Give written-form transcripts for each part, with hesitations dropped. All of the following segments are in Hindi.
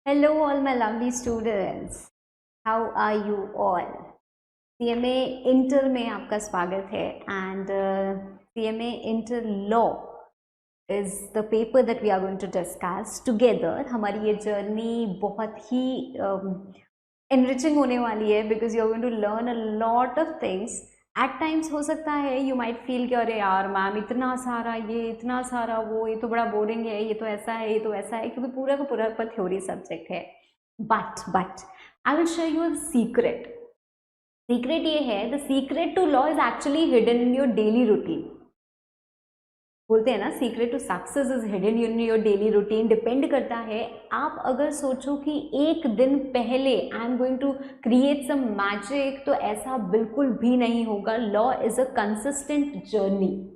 Hello, all my lovely students. How are you all? CMA inter में आपका स्वागत है and CMA inter law is the paper that we are going to discuss together. हमारी ये जर्नी बहुत ही enriching होने वाली है because you are going to learn a lot of things. At times हो सकता है यू माइट फील कि अरे यार मैम इतना सारा ये इतना सारा वो, ये तो बड़ा बोरिंग है, ये तो ऐसा है, ये तो ऐसा है, क्योंकि पूरा का पूरा पर थ्योरी सब्जेक्ट है. But I will show you a secret. Secret ये है, the secret to law is actually hidden in your daily routine. बोलते हैं ना, secret to success is hidden in your daily routine. Depend करता है, आप अगर सोचो कि एक दिन पहले I am going to create some magic, तो ऐसा बिल्कुल भी नहीं होगा. Law is a consistent journey.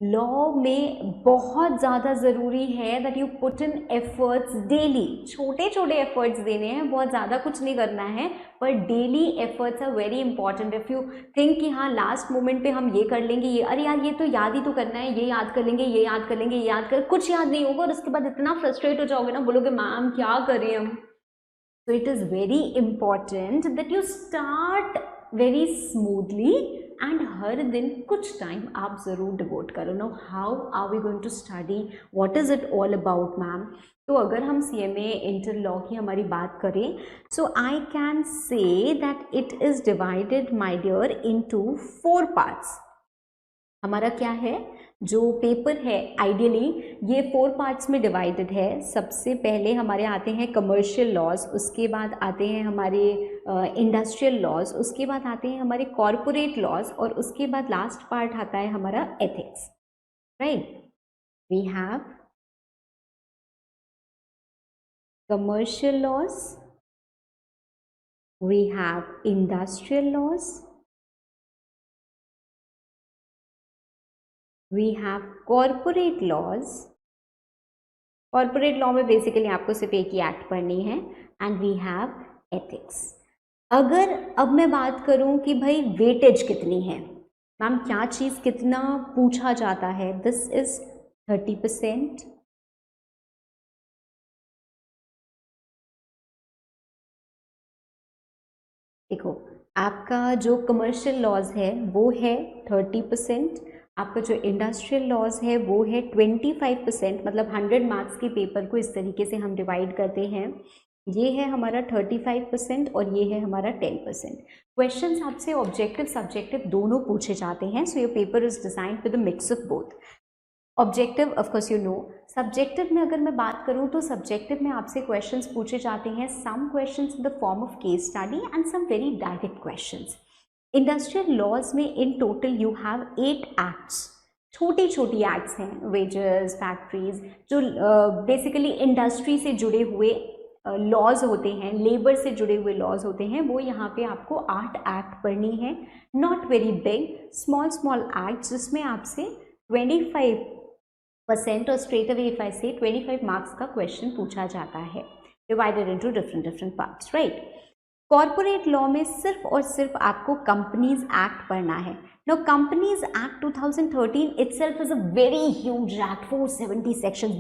Law में बहुत ज़्यादा ज़रूरी है that you put in efforts daily. छोटे छोटे एफर्ट्स देने हैं, बहुत ज़्यादा कुछ नहीं करना है, पर daily efforts are very important. If you think कि हाँ लास्ट मोमेंट पे हम ये कर लेंगे, ये अरे यार ये तो याद ही तो करना है, ये याद कर लेंगे, ये याद कर लेंगे, ये याद कर, कुछ याद नहीं होगा और उसके बाद इतना फ्रस्ट्रेट हो जाओगे ना, बोलोगे मैम क्या करें हम. So it is very important that you start very smoothly and हर दिन कुछ टाइम आप ज़रूर डिवोट करो. No how are we going to study, what is it all about ma'am. तो अगर हम CMA इंटर लॉ की हमारी बात करें, so I can say that it is divided my dear into 4 parts. हमारा क्या है, जो पेपर है आइडियली ये 4 पार्ट्स में डिवाइडेड है. सबसे पहले हमारे आते हैं कमर्शियल लॉज, उसके बाद आते हैं हमारे इंडस्ट्रियल लॉज, उसके बाद आते हैं हमारे कॉरपोरेट लॉज, और उसके बाद लास्ट पार्ट आता है हमारा ethics. Right, we have commercial laws, we have industrial laws, we have corporate laws. Corporate law में बेसिकली आपको सिर्फ एक ही एक्ट पढ़नी है. And we have ethics. अगर अब मैं बात करूं कि भाई वेटेज कितनी है, मैम क्या चीज़ कितना पूछा जाता है, दिस इज 30%. देखो, आपका जो कमर्शियल लॉज है वो है 30%, आपका जो इंडस्ट्रियल लॉज है वो है 25%. मतलब 100 मार्क्स के पेपर को इस तरीके से हम डिवाइड करते हैं. ये है हमारा 35% और ये है हमारा 10%. क्वेश्चंस आपसे ऑब्जेक्टिव सब्जेक्टिव दोनों पूछे जाते हैं. So your paper is designed with a mix of both. Objective of course you know. Subjective में अगर मैं बात करूं तो सब्जेक्टिव में आपसे क्वेश्चंस पूछे जाते हैं, some questions in the form of case study and some very direct questions. Industrial laws में in total you have 8 acts. छोटी छोटी एक्ट्स हैं, वेजेस, फैक्ट्रीज, जो बेसिकली इंडस्ट्री से जुड़े हुए लॉज होते हैं, लेबर से जुड़े हुए लॉज होते हैं, वो यहाँ पे आपको 8 एक्ट पढ़नी है. Not very big, small small act, जिसमें आपसे 25% और स्ट्रेट अवे इफ आई से 25 मार्क्स का क्वेश्चन पूछा जाता है, divided into different parts. Right, corporate law में सिर्फ और सिर्फ आपको कंपनीज एक्ट पढ़ना है. No companies act 2013 itself is a very huge act, 470 sections,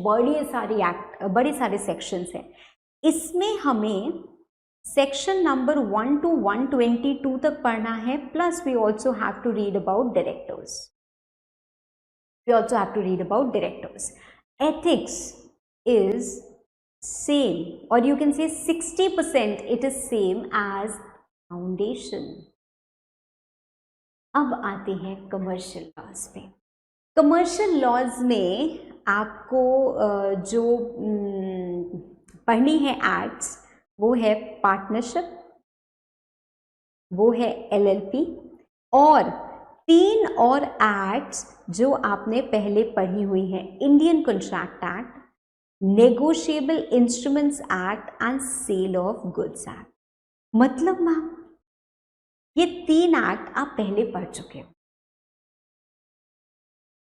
बड़े सारे सेक्शंस हैं. इसमें हमें सेक्शन नंबर 1 to 122 तक पढ़ना है. Plus we also have to read about directors. Ethics is same, or you can say 60% it is same as foundation. अब आते हैं कमर्शियल लॉज पे. कमर्शियल लॉज में आपको जो पढ़नी है एक्ट्स, वो है पार्टनरशिप, वो है LLP, और 3 और एक्ट्स जो आपने पहले पढ़ी हुई हैं, Indian contract act, negotiable instruments act and sale of goods act. मतलब मैम ये 3 एक्ट आप पहले पढ़ चुके हो.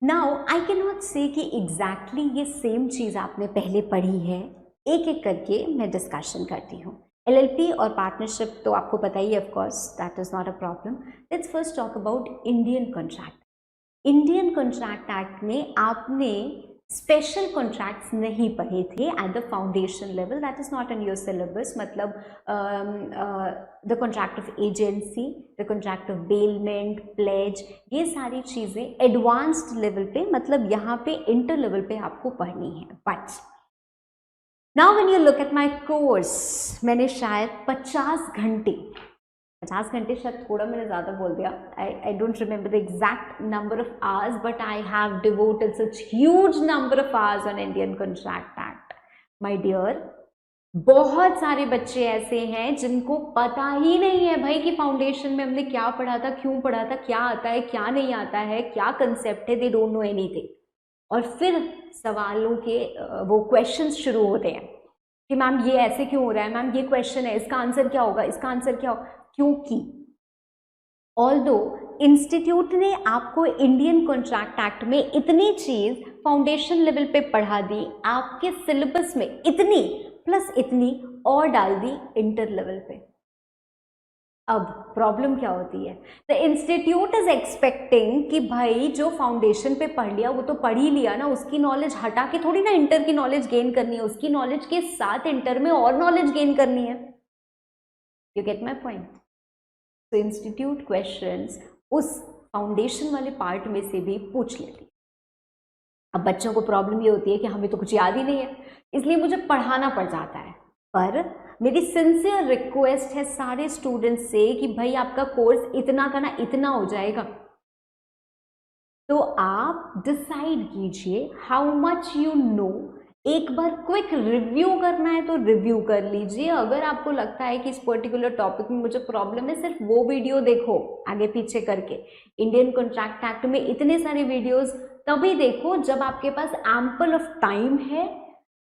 नाउ आई कैन नॉट से कि एग्जैक्टली ये सेम चीज़ आपने पहले पढ़ी है. एक एक करके मैं डिस्कशन करती हूँ. LLP और पार्टनरशिप तो आपको पता ही है, of course that is not a problem. Let's first talk about Indian contract. Indian contract act में आपने स्पेशल कॉन्ट्रैक्ट्स नहीं पढ़े थे at the foundation level, that is not in your syllabus, मतलब the contract of agency, the contract of bailment, pledge, ये सारी चीज़ें एडवांस्ड लेवल पे, मतलब यहाँ पे इंटर लेवल पे आपको पढ़नी है। But now when you look at my course, मैंने शायद 50 घंटे शायद थोड़ा मैंने ज़्यादा बोल दिया, I don't remember the exact number of hours, but I have devoted such huge number of hours on Indian contract act. My dear, बहुत सारे बच्चे ऐसे हैं जिनको पता ही नहीं है भाई कि फाउंडेशन में हमने क्या पढ़ा था, क्यों पढ़ा था, क्या आता है, क्या नहीं आता है, क्या कंसेप्ट है, दे डोंट नो एनीथिंग। और फिर सवालों के वो क्वेश्चंस शुरू होते हैं कि मैम ये ऐसे क्यों हो रहा है, मैम ये क्वेश्चन है, इसका आंसर क्या होगा, इसका आंसर क्या होगा, क्योंकि ऑल्दो इंस्टीट्यूट ने आपको इंडियन कॉन्ट्रैक्ट एक्ट में इतनी चीज फाउंडेशन लेवल पे पढ़ा दी, आपके सिलेबस में इतनी प्लस इतनी और डाल दी इंटर लेवल पे। अब प्रॉब्लम क्या होती है, द इंस्टीट्यूट इज एक्सपेक्टिंग कि भाई जो फाउंडेशन पे पढ़ लिया वो तो पढ़ ही लिया ना, उसकी नॉलेज हटा के थोड़ी ना इंटर की नॉलेज गेन करनी है, उसकी नॉलेज के साथ इंटर में और नॉलेज गेन करनी है। You get my point? तो इंस्टीट्यूट क्वेश्चंस उस फाउंडेशन वाले पार्ट में से भी पूछ लेती है। अब बच्चों को प्रॉब्लम ये होती है कि हमें तो कुछ याद ही नहीं है, इसलिए मुझे पढ़ाना पड़ जाता है। पर मेरी सिंसियर रिक्वेस्ट है सारे स्टूडेंट्स से कि भाई आपका कोर्स इतना का ना इतना हो जाएगा, तो आप डिसाइड कीजिए हाउ मच यू नो। एक बार क्विक रिव्यू करना है तो रिव्यू कर लीजिए। अगर आपको लगता है कि इस पर्टिकुलर टॉपिक में मुझे प्रॉब्लम है, सिर्फ वो वीडियो देखो आगे पीछे करके। इंडियन कॉन्ट्रैक्ट एक्ट में इतने सारे वीडियोस तभी देखो जब आपके पास एम्पल ऑफ टाइम है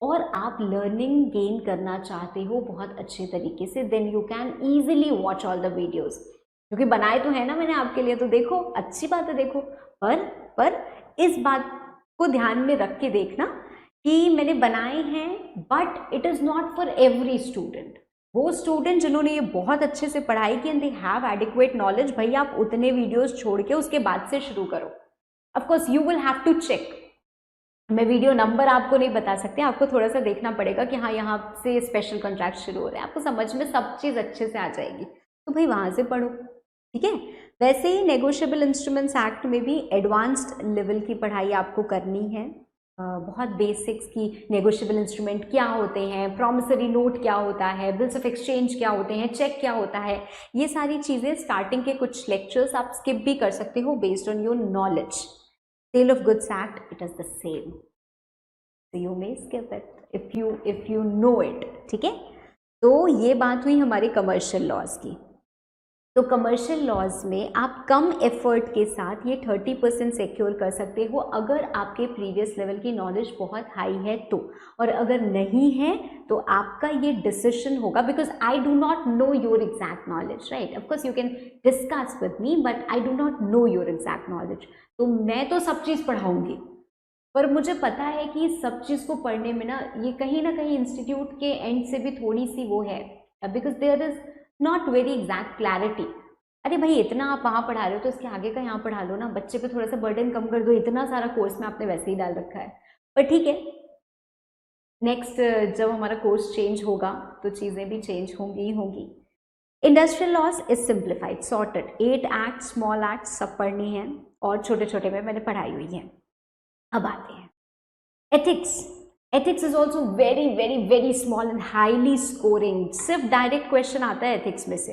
और आप लर्निंग गेन करना चाहते हो बहुत अच्छे तरीके से, then you can easily watch all the videos, क्योंकि बनाए तो है ना मैंने आपके लिए, तो देखो, अच्छी बात है देखो। पर इस बात को ध्यान में रख के देखना कि मैंने बनाए हैं, but it is not for every student. वो स्टूडेंट जिन्होंने ये बहुत अच्छे से पढ़ाई की and they have adequate knowledge, भाई आप उतने वीडियोस छोड़ के उसके बाद से शुरू करो। Of course you will have to check, मैं वीडियो नंबर आपको नहीं बता सकते, आपको थोड़ा सा देखना पड़ेगा कि हाँ यहाँ से स्पेशल कॉन्ट्रैक्ट शुरू हो रहे हैं, आपको समझ में सब चीज़ अच्छे से आ जाएगी, तो भाई वहाँ से पढ़ो, ठीक है। वैसे ही नेगोशिएबल इंस्ट्रूमेंट्स एक्ट में भी एडवांस्ड लेवल की पढ़ाई आपको करनी है। बहुत बेसिक्स की, नेगोशिएबल इंस्ट्रूमेंट क्या होते हैं, प्रॉमिसरी नोट क्या होता है, बिल्स ऑफ एक्सचेंज क्या होते हैं, चेक क्या होता है, ये सारी चीज़ें स्टार्टिंग के कुछ लेक्चर्स आप स्किप भी कर सकते हो based on your knowledge. Sale of Goods Act, it is the same, so you may skip it if you know it, ठीक है। तो ये बात हुई हमारे कमर्शियल लॉज की। तो कमर्शियल लॉज में आप कम एफर्ट के साथ ये 30% सिक्योर कर सकते हो अगर आपके प्रीवियस लेवल की नॉलेज बहुत हाई है तो, और अगर नहीं है तो आपका ये डिसीजन होगा, because I do not know your exact knowledge, right. Of course you can discuss with me, but I do not know your exact knowledge. तो मैं तो सब चीज़ पढ़ाऊंगी, पर मुझे पता है कि सब चीज़ को पढ़ने में ना कहीं इंस्टीट्यूट के एंड से भी थोड़ी सी वो है, because there is not very exact clarity. अरे भाई इतना आप वहाँ पढ़ा रहे हो तो इसके आगे का यहाँ पढ़ा लो ना, बच्चे पे थोड़ा सा बर्डन कम कर दो, इतना सारा कोर्स में आपने वैसे ही डाल रखा है। पर ठीक है, नेक्स्ट जब हमारा कोर्स चेंज होगा तो चीज़ें भी चेंज होंगी ही होंगी। Industrial laws is simplified, sorted, 8 act, small act सब पढ़नी है और छोटे छोटे में मैंने पढ़ाई हुई है। अब आते हैं ethics. Ethics is also very very very small and highly scoring. सिर्फ डायरेक्ट क्वेश्चन आता है एथिक्स में से।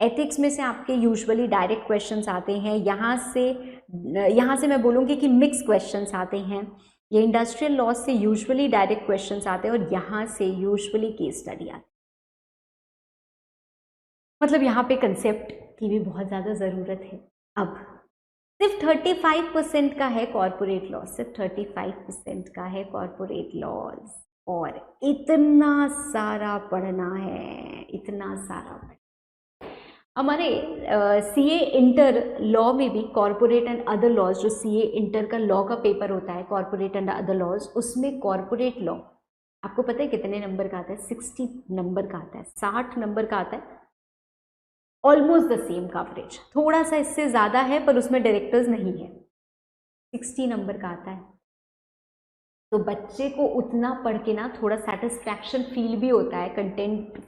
एथिक्स में से आपके यूजुअली डायरेक्ट क्वेश्चंस आते हैं, यहाँ से मैं बोलूँगी कि मिक्स क्वेश्चंस आते हैं। ये इंडस्ट्रियल लॉ से यूजुअली डायरेक्ट क्वेश्चंस आते हैं और यहाँ से यूजुअली केस स्टडी आती है। मतलब यहाँ पे कंसेप्ट की भी बहुत ज़्यादा ज़रूरत है। अब सिर्फ 35% का है कॉर्पोरेट लॉ, सिर्फ 35% का है कॉर्पोरेट लॉज, और इतना सारा पढ़ना है, इतना सारा पढ़ना। हमारे सीए इंटर लॉ में भी कॉर्पोरेट एंड अदर लॉज, जो सीए इंटर का लॉ का पेपर होता है कॉर्पोरेट एंड अदर लॉज, उसमें कॉर्पोरेट लॉ आपको पता है कितने नंबर का आता है? 60 नंबर का आता है, 60 नंबर का आता है। ऑलमोस्ट द सेम कवरेज, थोड़ा सा इससे ज़्यादा है पर उसमें डायरेक्टर्स नहीं है। 60 नंबर का आता है। तो बच्चे को उतना पढ़ के ना थोड़ा सेटिस्फैक्शन फील भी होता है, कंटेंट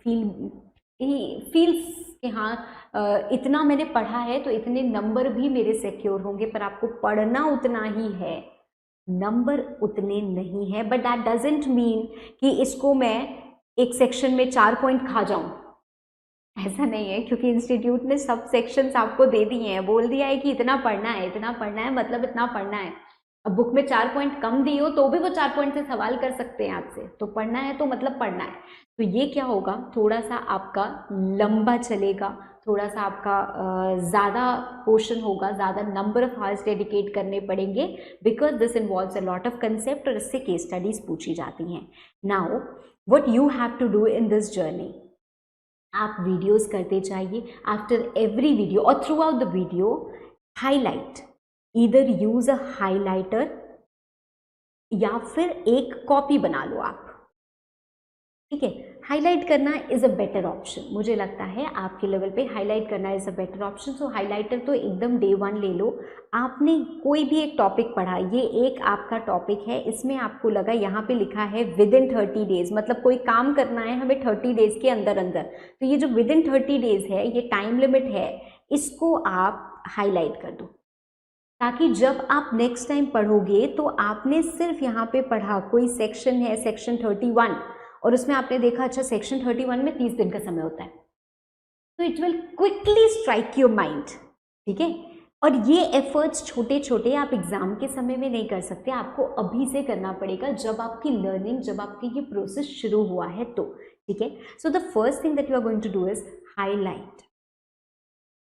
फील्स कि हाँ इतना मैंने पढ़ा है तो इतने नंबर भी मेरे सिक्योर होंगे, पर आपको पढ़ना उतना ही है, नंबर उतने नहीं है। बट दैट डजंट मीन कि इसको मैं एक सेक्शन में 4 पॉइंट खा जाऊं, ऐसा नहीं है, क्योंकि इंस्टीट्यूट ने सब सेक्शंस आपको दे दिए हैं, बोल दिया है कि इतना पढ़ना है, इतना पढ़ना है, मतलब इतना पढ़ना है। अब बुक में 4 पॉइंट कम दिए हो तो भी वो 4 पॉइंट से सवाल कर सकते हैं आपसे, तो पढ़ना है तो मतलब पढ़ना है। तो ये क्या होगा, थोड़ा सा आपका लंबा चलेगा, थोड़ा सा आपका ज़्यादा पोर्शन होगा, ज़्यादा नंबर ऑफ आवर्स डेडिकेट करने पड़ेंगे, because this involves a lot of concept और इससे केस स्टडीज पूछी जाती हैं। Now what you have to do in this journey, आप वीडियोस करते जाइए, आफ्टर एवरी वीडियो और throughout the video highlight, either use a highlighter या फिर एक कॉपी बना लो आप, ठीक है। हाईलाइट करना इज़ अ बेटर ऑप्शन, मुझे लगता है आपके लेवल पे हाईलाइट करना is a better option. So highlighter तो एकदम डे 1 ले लो। आपने कोई भी एक टॉपिक पढ़ा, ये एक आपका टॉपिक है, इसमें आपको लगा यहाँ पे लिखा है विद इन 30 डेज, मतलब कोई काम करना है हमें 30 डेज के अंदर अंदर, तो ये जो विद इन 30 डेज है, ये टाइम लिमिट है, इसको आप हाईलाइट कर दो, ताकि जब आप नेक्स्ट टाइम पढ़ोगे तो आपने सिर्फ यहाँ पे पढ़ा, कोई सेक्शन है सेक्शन 31 और उसमें आपने देखा अच्छा सेक्शन 31 में 30 दिन का समय होता है, तो it will quickly strike your mind, ठीक है। और ये एफर्ट्स छोटे छोटे आप एग्जाम के समय में नहीं कर सकते, आपको अभी से करना पड़ेगा, जब आपकी लर्निंग, जब आपकी ये प्रोसेस शुरू हुआ है तो, ठीक है। So the first thing that you are going to do is highlight,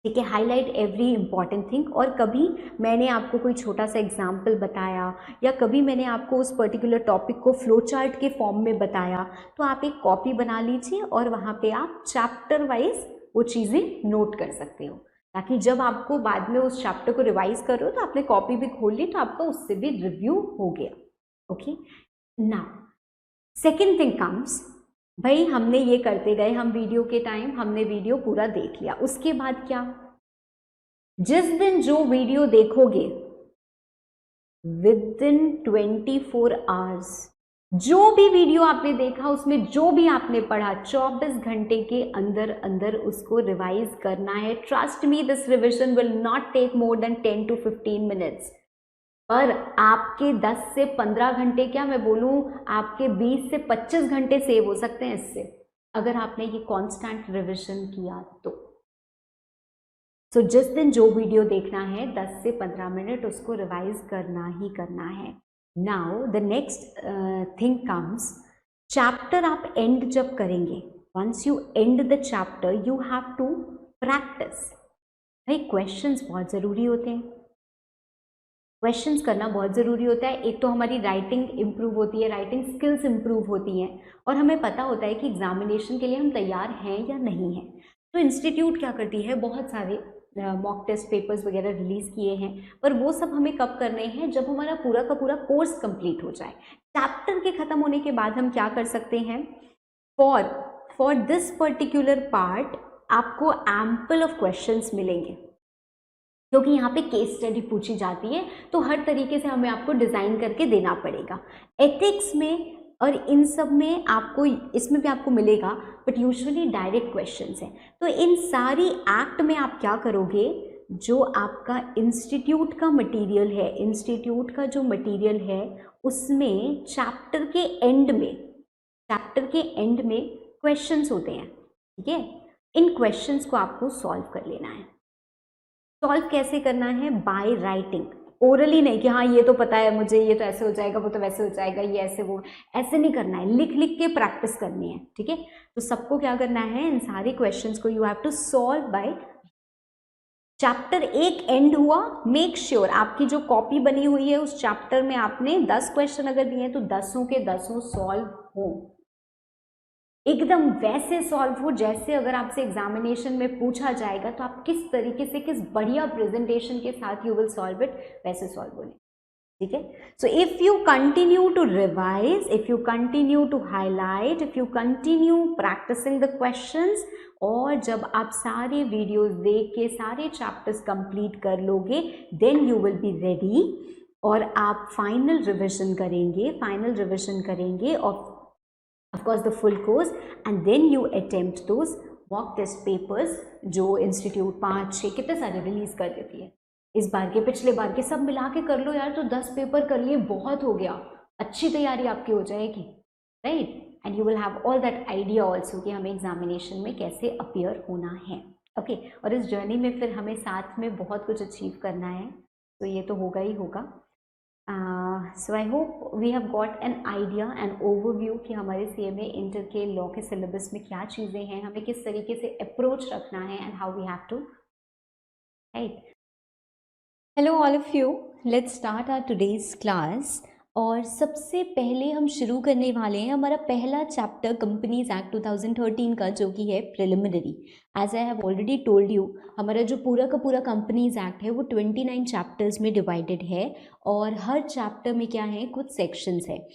ठीक है, हाईलाइट एवरी इंपॉर्टेंट थिंग। और कभी मैंने आपको कोई छोटा सा एग्जाम्पल बताया या कभी मैंने आपको उस पर्टिकुलर टॉपिक को फ्लो चार्ट के फॉर्म में बताया, तो आप एक कॉपी बना लीजिए और वहाँ पे आप चैप्टर वाइज वो चीज़ें नोट कर सकते हो, ताकि जब आपको बाद में उस चैप्टर को रिवाइज कर रहे हो तो आपने कॉपी भी खोल ली, तो आपका उससे भी रिव्यू हो गया। Okay, now second thing comes, भाई हमने ये करते गए, हम वीडियो के टाइम हमने वीडियो पूरा देख लिया, उसके बाद क्या, जिस दिन जो वीडियो देखोगे विद इन 24 आवर्स, जो भी वीडियो आपने देखा उसमें जो भी आपने पढ़ा 24 घंटे के अंदर अंदर उसको रिवाइज करना है। Trust me, this revision will not take more than 10 to 15 minutes, पर आपके 10 से 15 घंटे, क्या मैं बोलूं, आपके 20 से 25 घंटे सेव हो सकते हैं इससे, अगर आपने ये कांस्टेंट रिविजन किया तो। सो जिस दिन जो वीडियो देखना है 10 से 15 मिनट उसको रिवाइज करना ही करना है। Now the next thing comes, chapter आप एंड जब करेंगे, once you end the chapter you have to practise. भाई क्वेश्चंस बहुत ज़रूरी होते हैं, क्वेश्चंस करना बहुत ज़रूरी होता है। एक तो हमारी राइटिंग इम्प्रूव होती है, राइटिंग स्किल्स इम्प्रूव होती हैं, और हमें पता होता है कि एग्जामिनेशन के लिए हम तैयार हैं या नहीं हैं। तो इंस्टीट्यूट क्या करती है, बहुत सारे मॉक टेस्ट पेपर्स वगैरह रिलीज़ किए हैं, पर वो सब हमें कब करने हैं, जब हमारा पूरा का पूरा कोर्स कंप्लीट हो जाए। चैप्टर के ख़त्म होने के बाद हम क्या कर सकते हैं, फॉर दिस पर्टिकुलर पार्ट आपको एम्पल ऑफ क्वेश्चंस मिलेंगे, क्योंकि यहाँ पे केस स्टडी पूछी जाती है, तो हर तरीके से हमें आपको डिज़ाइन करके देना पड़ेगा। एथिक्स में और इन सब में आपको, इसमें भी आपको मिलेगा, बट यूजुअली डायरेक्ट क्वेश्चंस हैं। तो इन सारी एक्ट में आप क्या करोगे, जो आपका इंस्टीट्यूट का मटेरियल है, इंस्टीट्यूट का जो मटेरियल है उसमें चैप्टर के एंड में क्वेश्चंस होते हैं, ठीक है। इन क्वेश्चंस को आपको सॉल्व कर लेना है। सॉल्व कैसे करना है, बाय राइटिंग, ओरली नहीं कि हाँ ये तो पता है मुझे, ये तो ऐसे हो जाएगा, वो तो वैसे हो जाएगा, ये ऐसे, वो ऐसे नहीं करना है, लिख लिख के प्रैक्टिस करनी है, ठीक है। तो सबको क्या करना है, इन सारे क्वेश्चंस को you have to solve by, chapter एक एंड हुआ, मेक श्योर आपकी जो कॉपी बनी हुई है उस चैप्टर में आपने 10 क्वेश्चन अगर दिए तो 10 के 10 सॉल्व हो, एकदम वैसे सॉल्व हो जैसे अगर आपसे एग्जामिनेशन में पूछा जाएगा तो आप किस तरीके से, किस बढ़िया प्रेजेंटेशन के साथ यू विल सॉल्व इट, वैसे सॉल्व होने, ठीक है। So if you continue to revise, if you continue to highlight, if you continue practising the questions, और जब आप सारे वीडियोस देख के सारे चैप्टर्स कंप्लीट कर लोगे, then you will be ready और आप फाइनल रिविजन करेंगे of course the full course, and then you attempt those mock test papers जो इंस्टीट्यूट 5-6 कितने सारे रिलीज कर देती है। इस बार के पिछले बार के सब मिला के कर लो यार, तो 10 पेपर कर लिए, बहुत हो गया, अच्छी तैयारी आपकी हो जाएगी, right. And you will have all that idea also कि हमें एग्जामिनेशन में कैसे अपीयर होना है, ओके। और इस जर्नी में फिर हमें साथ में बहुत कुछ अचीव करना है, तो ये तो होगा ही होगा। So I hope we have got an idea and overview कि हमारे CMA इंटर के लॉ के सिलेबस में क्या चीज़ें हैं, हमें किस तरीके से अप्रोच रखना है, and how we have to, right. Hello all of you, let's start our today's class. और सबसे पहले हम शुरू करने वाले हैं हमारा पहला चैप्टर कंपनीज एक्ट 2013 का, जो कि है preliminary. As I have already told you, हमारा जो पूरा का पूरा कंपनीज एक्ट है वो 29 चैप्टर्स में डिवाइडेड है, और हर चैप्टर में क्या है, कुछ सेक्शंस है।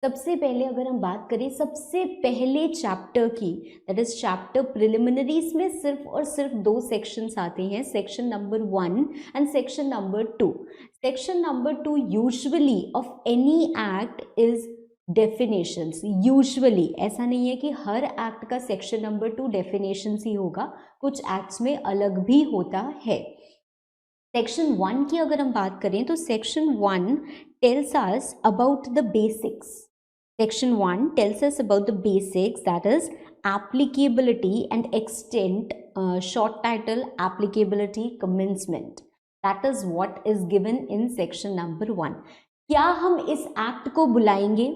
सबसे पहले अगर हम बात करें सबसे पहले चैप्टर की, दैट इज चैप्टर प्रिलिमिनरीज में सिर्फ और सिर्फ 2 सेक्शंस आते हैं, section number 1 and section number 2। Section number 2 usually of any act is definitions. Usually, ऐसा नहीं है कि हर एक्ट का सेक्शन नंबर 2 डेफिनेशंस ही होगा, कुछ एक्ट्स में अलग भी होता है। सेक्शन 1 की अगर हम बात करें तो section 1 tells us about the basics. Section 1 tells us about the basics, that is applicability and extent, short title applicability commencement. That is what is given in section number 1. क्या हम इस एक्ट को बुलाएंगे,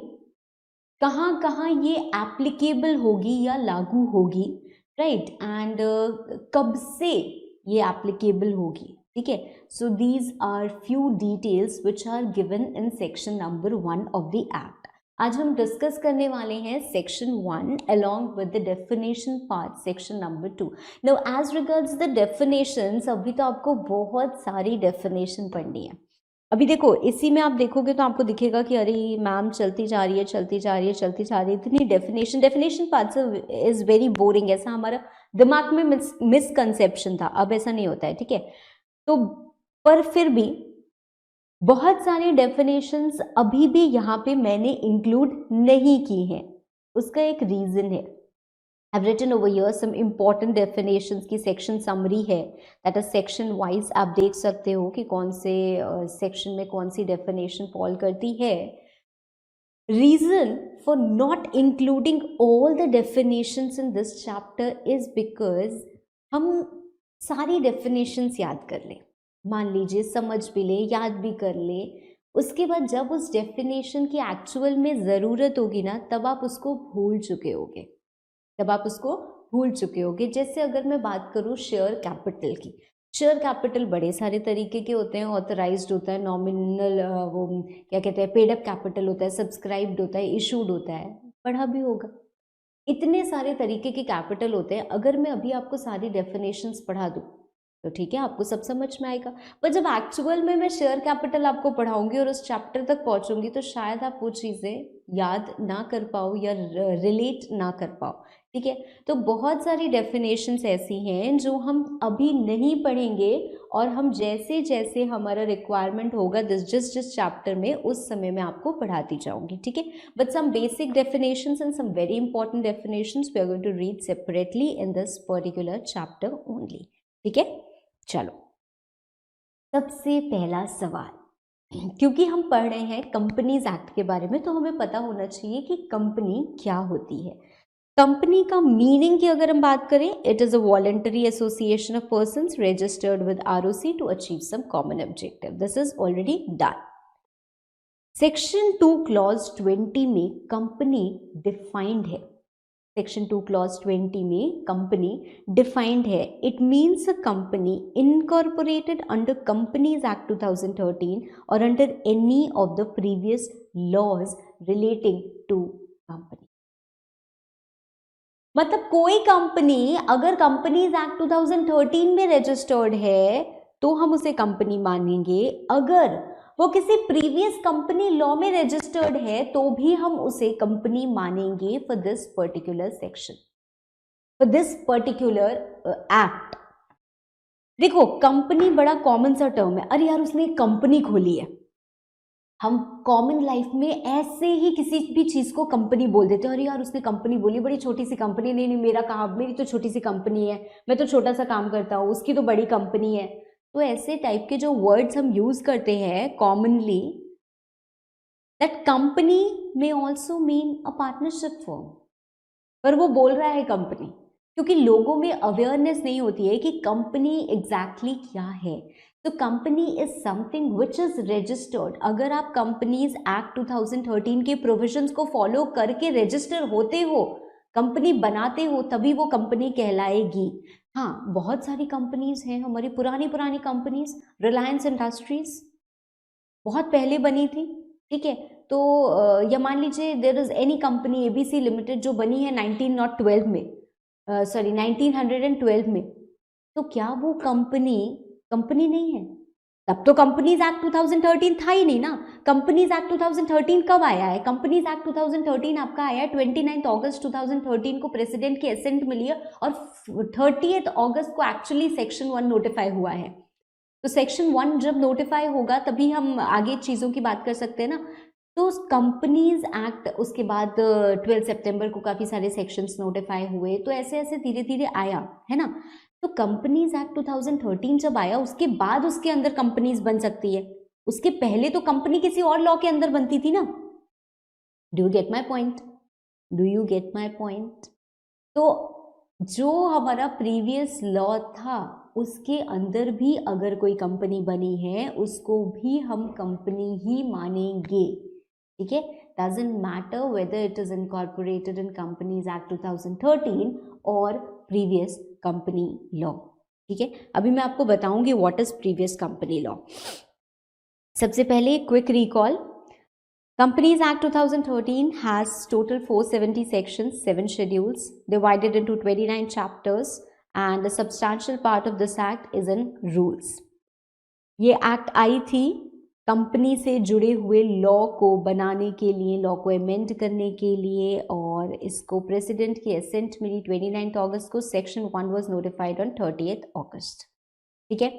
कहाँ कहाँ ये एप्लीकेबल होगी या लागू होगी, राइट, एंड कब से ये एप्लीकेबल होगी, ठीक है। So these are few details which are given in section number 1 of the act. आज हम डिस्कस करने वाले हैं section 1 along with the definition part section number 2। Now as regards the definitions, अभी तो आपको बहुत सारी डेफिनेशन पढ़नी है। अभी देखो, इसी में आप देखोगे तो आपको दिखेगा कि अरे मैम चलती जा रही है, इतनी definition part is very boring, ऐसा हमारा दिमाग में मिसकंसेप्शन था। अब ऐसा नहीं होता है, ठीक है। तो पर फिर भी बहुत सारी डेफिनेशंस अभी भी यहाँ पे मैंने इंक्लूड नहीं की हैं, उसका एक रीजन है। I've written over here some important definitions की सेक्शन समरी है, दैट इज सेक्शन वाइज आप देख सकते हो कि कौन से सेक्शन में कौन सी डेफिनेशन फॉल करती है। Reason for not including all the definitions in this chapter is because हम सारी डेफिनेशंस याद कर लें, मान लीजिए समझ भी लें, याद भी कर लें, उसके बाद जब उस डेफिनेशन की एक्चुअल में ज़रूरत होगी ना, तब आप उसको भूल चुके होगे। जैसे अगर मैं बात करूँ शेयर कैपिटल की, शेयर कैपिटल बड़े सारे तरीके के होते हैं, ऑथराइज्ड होता है, नॉमिनल, वो क्या कहते हैं, पेड अप कैपिटल होता है, सब्सक्राइब्ड होता है, इशूड होता है, पढ़ा भी होगा। इतने सारे तरीके के कैपिटल होते हैं, अगर मैं अभी आपको सारी डेफिनेशंस पढ़ा दूँ तो ठीक है, आपको सब समझ में आएगा। पर जब एक्चुअल में मैं शेयर कैपिटल आपको पढ़ाऊंगी और उस चैप्टर तक पहुंचूंगी, तो शायद आप वो चीज़ें याद ना कर पाओ या रिलेट ना कर पाओ, ठीक है। तो बहुत सारी डेफिनेशंस ऐसी हैं जो हम अभी नहीं पढ़ेंगे, और हम जैसे जैसे हमारा रिक्वायरमेंट होगा जिस चैप्टर में, उस समय मैं आपको पढ़ाती जाऊंगी, ठीक है। But some basic definitions and some very important definitions we are going to read separately in this particular chapter only, ठीक है। चलो, सबसे पहला सवाल, क्योंकि हम पढ़ रहे हैं कंपनीज एक्ट के बारे में, तो हमें पता होना चाहिए कि कंपनी क्या होती है। कंपनी का मीनिंग की अगर हम बात करें, it is a voluntary association of persons registered with ROC to achieve some common objective. This is already done. Section 2 clause 20 में कंपनी डिफाइंड है। सेक्शन 2 क्लॉज 20 में कंपनी डिफाइंड है। It means a company incorporated under companies act 2013 और under any of the previous laws relating to company. मतलब कोई कंपनी अगर कंपनीज एक्ट 2013 में रजिस्टर्ड है तो हम उसे कंपनी मानेंगे, अगर वो किसी प्रीवियस कंपनी लॉ में रजिस्टर्ड है तो भी हम उसे कंपनी मानेंगे for this particular section, for this particular act. देखो, कंपनी बड़ा कॉमन सा टर्म है, अरे यार उसने एक कंपनी खोली है, हम कॉमन लाइफ में ऐसे ही किसी भी चीज़ को कंपनी बोल देते हैं, अरे यार उसने कंपनी बोली, बड़ी छोटी सी कंपनी, नहीं नहीं मेरा कहा, मेरी तो छोटी सी कंपनी है, मैं तो छोटा सा काम करता हूँ, उसकी तो बड़ी कंपनी है। तो ऐसे टाइप के जो वर्ड्स हम यूज करते हैं commonly, that company may also mean a partnership firm, पर वो बोल रहा है कंपनी, क्योंकि लोगों में अवेयरनेस नहीं होती है कि कंपनी एग्जैक्टली क्या है। तो company is something which is registered. अगर आप कंपनीज एक्ट 2013 के प्रोविजंस को फॉलो करके रजिस्टर होते हो, कंपनी बनाते हो, तभी वो कंपनी कहलाएगी। हाँ, बहुत सारी कंपनीज हैं हमारी, पुरानी पुरानी कंपनीज, रिलायंस इंडस्ट्रीज बहुत पहले बनी थी, ठीक है। तो या मान लीजिए there is any company ABC limited जो बनी है 1912 में, सॉरी 1912 में, तो क्या वो कंपनी कंपनी नहीं है? तब तो कंपनीज एक्ट 2013 था ही नहीं ना। कंपनीज एक्ट 2013 कब आया है? कंपनीज एक्ट 2013 आपका आया है 29 अगस्त 2013 को प्रेसिडेंट की एसेंट मिली है, और 30 अगस्त को एक्चुअली सेक्शन 1 नोटिफाई हुआ है। तो सेक्शन 1 जब नोटिफाई होगा तभी हम आगे चीज़ों की बात कर सकते हैं ना। तो कंपनीज एक्ट, उसके बाद 12 सितंबर को काफ़ी सारे सेक्शंस नोटिफाई हुए, तो ऐसे ऐसे धीरे धीरे आया है ना। तो कंपनीज एक्ट 2013 जब आया, उसके बाद उसके अंदर कंपनीज बन सकती है, उसके पहले तो कंपनी किसी और लॉ के अंदर बनती थी ना। Do you get my point? Do you get my point? तो जो हमारा प्रीवियस लॉ था उसके अंदर भी अगर कोई कंपनी बनी है, उसको भी हम कंपनी ही मानेंगे, ठीक है। Doesn't matter whether it is incorporated in companies act 2013 और प्रीवियस कंपनी लॉ, ठीक है। अभी मैं आपको बताऊंगी what is previous company law. सबसे पहले quick recall, Companies Act 2013 has total 470 sections, 7 schedules, divided into 29 chapters, and a substantial part of this act is in rules. ये एक्ट आई थी कंपनी से जुड़े हुए लॉ को बनाने के लिए, लॉ को अमेंड करने के लिए, और इसको प्रेसिडेंट की एसेंट मिली 29 अगस्त को। सेक्शन 1 वाज नोटिफाइड ऑन 30 अगस्त, ठीक है।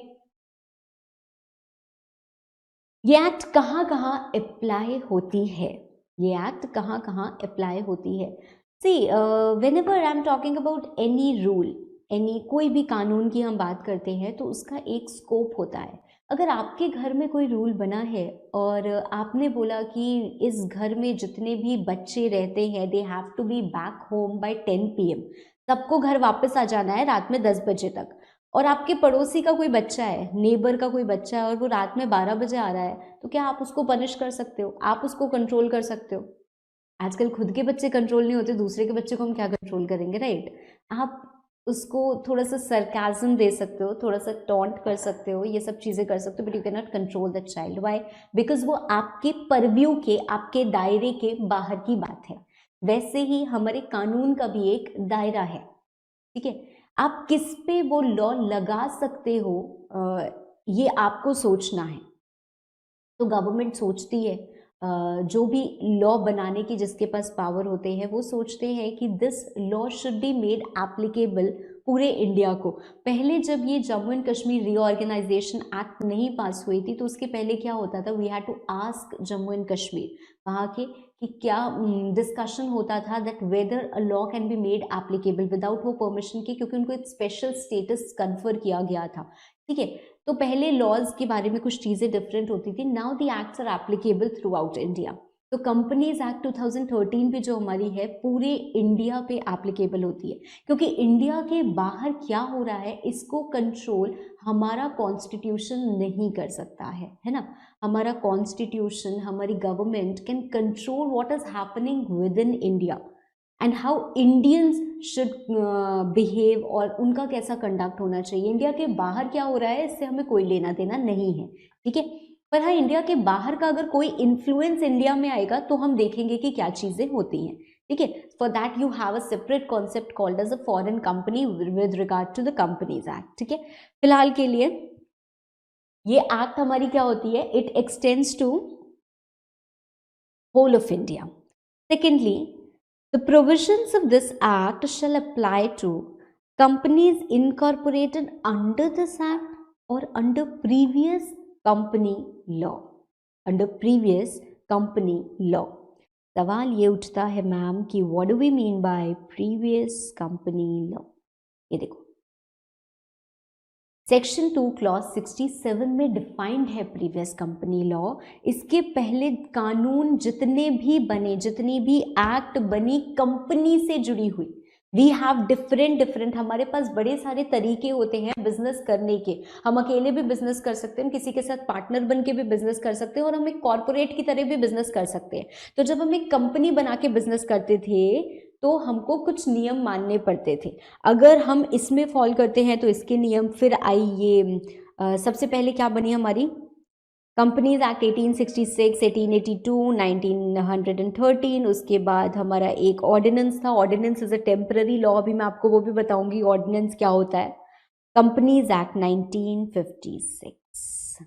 ये एक्ट कहाँ कहाँ अप्लाई होती है? ये एक्ट कहाँ कहाँ अप्लाई होती है? सी whenever I am talking about any rule, any कोई भी कानून की हम बात करते हैं तो उसका एक स्कोप होता है। अगर आपके घर में कोई रूल बना है और आपने बोला कि इस घर में जितने भी बच्चे रहते हैं they have to be back home by 10 PM, सबको घर वापस आ जाना है रात में 10 बजे तक, और आपके पड़ोसी का कोई बच्चा है, नेबर का कोई बच्चा है और वो रात में 12 बजे आ रहा है, तो क्या आप उसको पनिश कर सकते हो? आप उसको कंट्रोल कर सकते हो? आजकल खुद के बच्चे कंट्रोल नहीं होते, दूसरे के बच्चे को हम क्या कंट्रोल करेंगे, राइट। आप उसको थोड़ा सा सरकाज़म दे सकते हो, थोड़ा सा टॉन्ट कर सकते हो, ये सब चीज़ें कर सकते हो, but you can not control the child. Why? Because वो आपके परव्यू के, आपके दायरे के बाहर की बात है। वैसे ही हमारे कानून का भी एक दायरा है, ठीक है। आप किस पे वो लॉ लगा सकते हो, ये आपको सोचना है। तो गवर्नमेंट सोचती है, जो भी लॉ बनाने की जिसके पास पावर होते हैं वो सोचते हैं कि this law should be made applicable पूरे इंडिया को। पहले जब ये Jammu and Kashmir reorganisation act नहीं पास हुई थी तो उसके पहले क्या होता था, we had to ask Jammu and Kashmir, वहाँ के कि क्या डिस्कशन होता था that whether a law can be made applicable without वो परमिशन की, क्योंकि उनको एक स्पेशल स्टेटस कन्फर किया गया था, ठीक है। तो पहले लॉज के बारे में कुछ चीज़ें डिफरेंट होती थी, now the acts are applicable throughout India. तो कंपनीज एक्ट 2013 भी जो हमारी है पूरे इंडिया पे एप्लीकेबल होती है, क्योंकि इंडिया के बाहर क्या हो रहा है इसको कंट्रोल हमारा कॉन्स्टिट्यूशन नहीं कर सकता है ना। हमारा कॉन्स्टिट्यूशन, हमारी government can control what is happening with in India and how Indians should behave, और उनका कैसा कंडक्ट होना चाहिए। इंडिया के बाहर क्या हो रहा है इससे हमें कोई लेना देना नहीं है, ठीक है। पर हाँ, इंडिया के बाहर का अगर कोई इन्फ्लुएंस इंडिया में आएगा तो हम देखेंगे कि क्या चीज़ें होती हैं, ठीक है। For that you have a separate concept called as a foreign company with regard to the companies act, ठीक है। फिलहाल के लिए ये एक्ट हमारी क्या होती है, it extends to whole of India. Secondly, the provisions of this act shall apply to companies incorporated under this act or under previous company law. Under previous company law. सवाल ये उठता है मैम कि what do we mean by previous company law. ये देखो सेक्शन 2 क्लॉज 67 में डिफाइंड है प्रीवियस कंपनी लॉ। इसके पहले कानून जितने भी बने, जितनी भी एक्ट बनी कंपनी से जुड़ी हुई, वी हैव डिफरेंट हमारे पास बड़े सारे तरीके होते हैं बिजनेस करने के। हम अकेले भी बिजनेस कर सकते हैं, किसी के साथ पार्टनर बन के भी बिजनेस कर सकते हैं, और हम एक कॉर्पोरेट की तरह भी बिजनेस कर सकते हैं। तो जब हम एक कंपनी बना के बिजनेस करते थे तो हमको कुछ नियम मानने पड़ते थे। अगर हम इसमें फॉलो करते हैं तो इसके नियम, फिर आई ये सबसे पहले क्या बनी हमारी कंपनीज एक्ट 1866, 1882, 1913। उसके बाद हमारा एक ऑर्डिनेंस था। Ordinance is a temporary law, अभी मैं आपको वो भी बताऊंगी ऑर्डिनेंस क्या होता है। Companies act 1956।